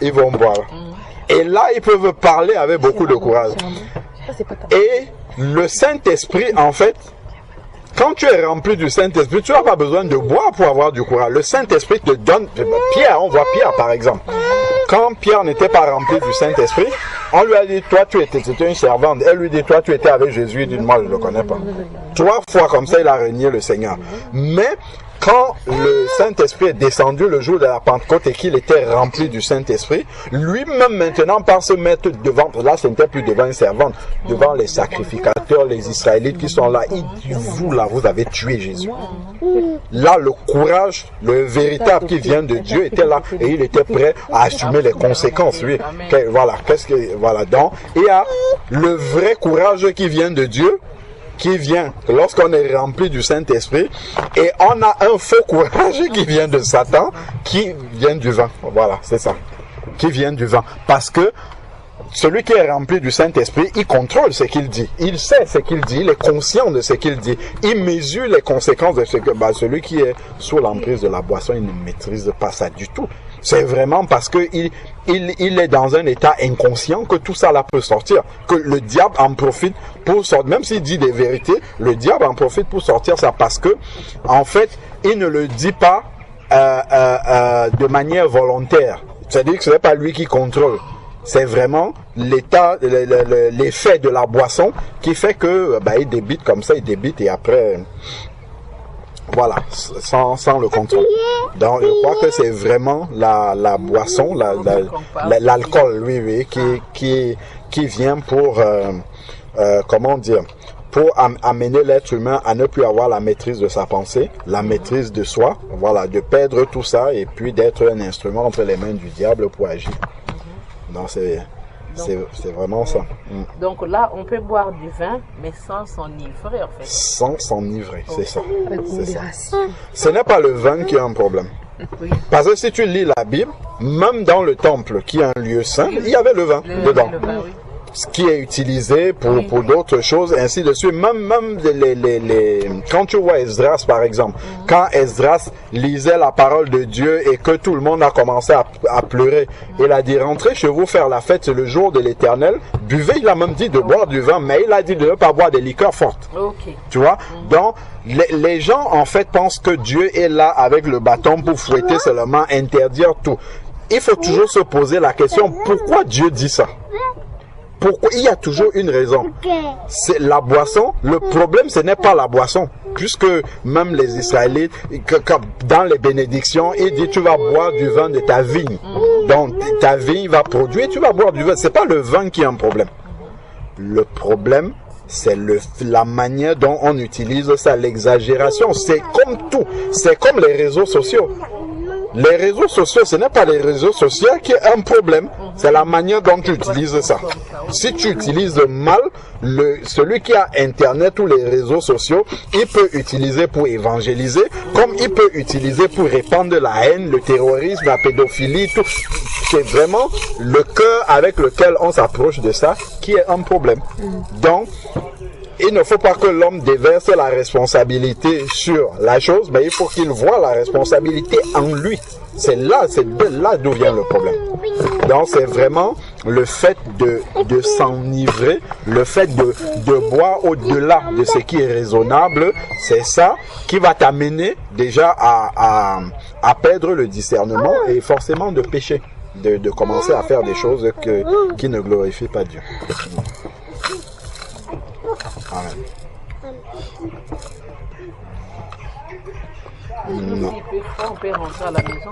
ils vont boire. Et là, ils peuvent parler avec beaucoup de courage. Et le Saint-Esprit, en fait, quand tu es rempli du Saint-Esprit, tu n'as pas besoin de boire pour avoir du courage. Le Saint-Esprit te donne... Pierre, on voit Pierre, par exemple. Quand Pierre n'était pas rempli du Saint-Esprit, on lui a dit, toi, c'était une servante. Elle lui dit, toi, tu étais avec Jésus. Il dit, moi, je ne le connais pas. 3 fois comme ça, il a régné le Seigneur. Mais quand le Saint-Esprit est descendu le jour de la Pentecôte et qu'il était rempli du Saint-Esprit, lui-même maintenant, par se mettre devant, là, ce n'était plus devant une servante, devant les sacrificateurs, les Israélites qui sont là, il dit, vous là, vous avez tué Jésus. Là, le courage, le véritable qui vient de Dieu était là et il était prêt à assumer les conséquences. Lui. Voilà, donc, il y a le vrai courage qui vient de Dieu, qui vient lorsqu'on est rempli du Saint-Esprit, et on a un faux courage qui vient de Satan, qui vient du vin. Voilà, c'est ça. Qui vient du vin. Parce que celui qui est rempli du Saint-Esprit, il contrôle ce qu'il dit. Il sait ce qu'il dit, il est conscient de ce qu'il dit. Il mesure les conséquences de ce que... celui qui est sous l'emprise de la boisson, il ne maîtrise pas ça du tout. C'est vraiment parce que il est dans un état inconscient que tout ça là peut sortir. Que le diable en profite pour sortir. Même s'il dit des vérités, le diable en profite pour sortir ça parce que, en fait, il ne le dit pas de manière volontaire. C'est-à-dire que ce n'est pas lui qui contrôle. C'est vraiment l'état, l'effet de la boisson qui fait que il débite comme ça, il débite et après... Voilà, sans le contrôle. Donc, je crois que c'est vraiment la boisson, l'alcool, oui, qui vient pour, comment dire, pour amener l'être humain à ne plus avoir la maîtrise de sa pensée, la maîtrise de soi, voilà, de perdre tout ça et puis d'être un instrument entre les mains du diable pour agir. Donc, c'est vraiment ça. Donc là, on peut boire du vin, mais sans s'enivrer, en fait. Sans s'enivrer, c'est ça. C'est ça. Ce n'est pas le vin qui a un problème. Oui. Parce que si tu lis la Bible, même dans le temple, qui est un lieu saint, il y avait le vin dedans. Le vin, oui. ce qui est utilisé pour d'autres choses, ainsi de suite. Même quand tu vois Esdras, par exemple, quand Esdras lisait la parole de Dieu et que tout le monde a commencé à pleurer, il a dit, rentrez chez vous faire la fête, c'est le jour de l'Éternel. Buvez, il a même dit de boire du vin, mais il a dit de ne pas boire des liqueurs fortes. Tu vois? Donc, les gens, en fait, pensent que Dieu est là avec le bâton pour fouetter seulement, interdire tout. Il faut toujours se poser la question, pourquoi Dieu dit ça? Pourquoi? Il y a toujours une raison. C'est la boisson. Le problème, ce n'est pas la boisson. Puisque même les Israélites, dans les bénédictions, il dit, tu vas boire du vin de ta vigne. Donc, ta vigne va produire, tu vas boire du vin. C'est pas le vin qui est un problème. Le problème, c'est la manière dont on utilise ça, l'exagération. C'est comme tout. C'est comme les réseaux sociaux. Les réseaux sociaux, ce n'est pas les réseaux sociaux qui est un problème. C'est la manière dont tu utilises ça. Si tu utilises mal, celui qui a Internet ou les réseaux sociaux, il peut utiliser pour évangéliser, comme il peut utiliser pour répandre la haine, le terrorisme, la pédophilie, tout. C'est vraiment le cœur avec lequel on s'approche de ça qui est un problème. Donc, il ne faut pas que l'homme déverse la responsabilité sur la chose, mais il faut qu'il voie la responsabilité en lui. C'est là d'où vient le problème. Donc c'est vraiment le fait de s'enivrer, le fait de boire au-delà de ce qui est raisonnable, c'est ça qui va t'amener déjà à perdre le discernement et forcément de pécher, de commencer à faire des choses qui ne glorifient pas Dieu. Amen. On peut rentrer à la maison.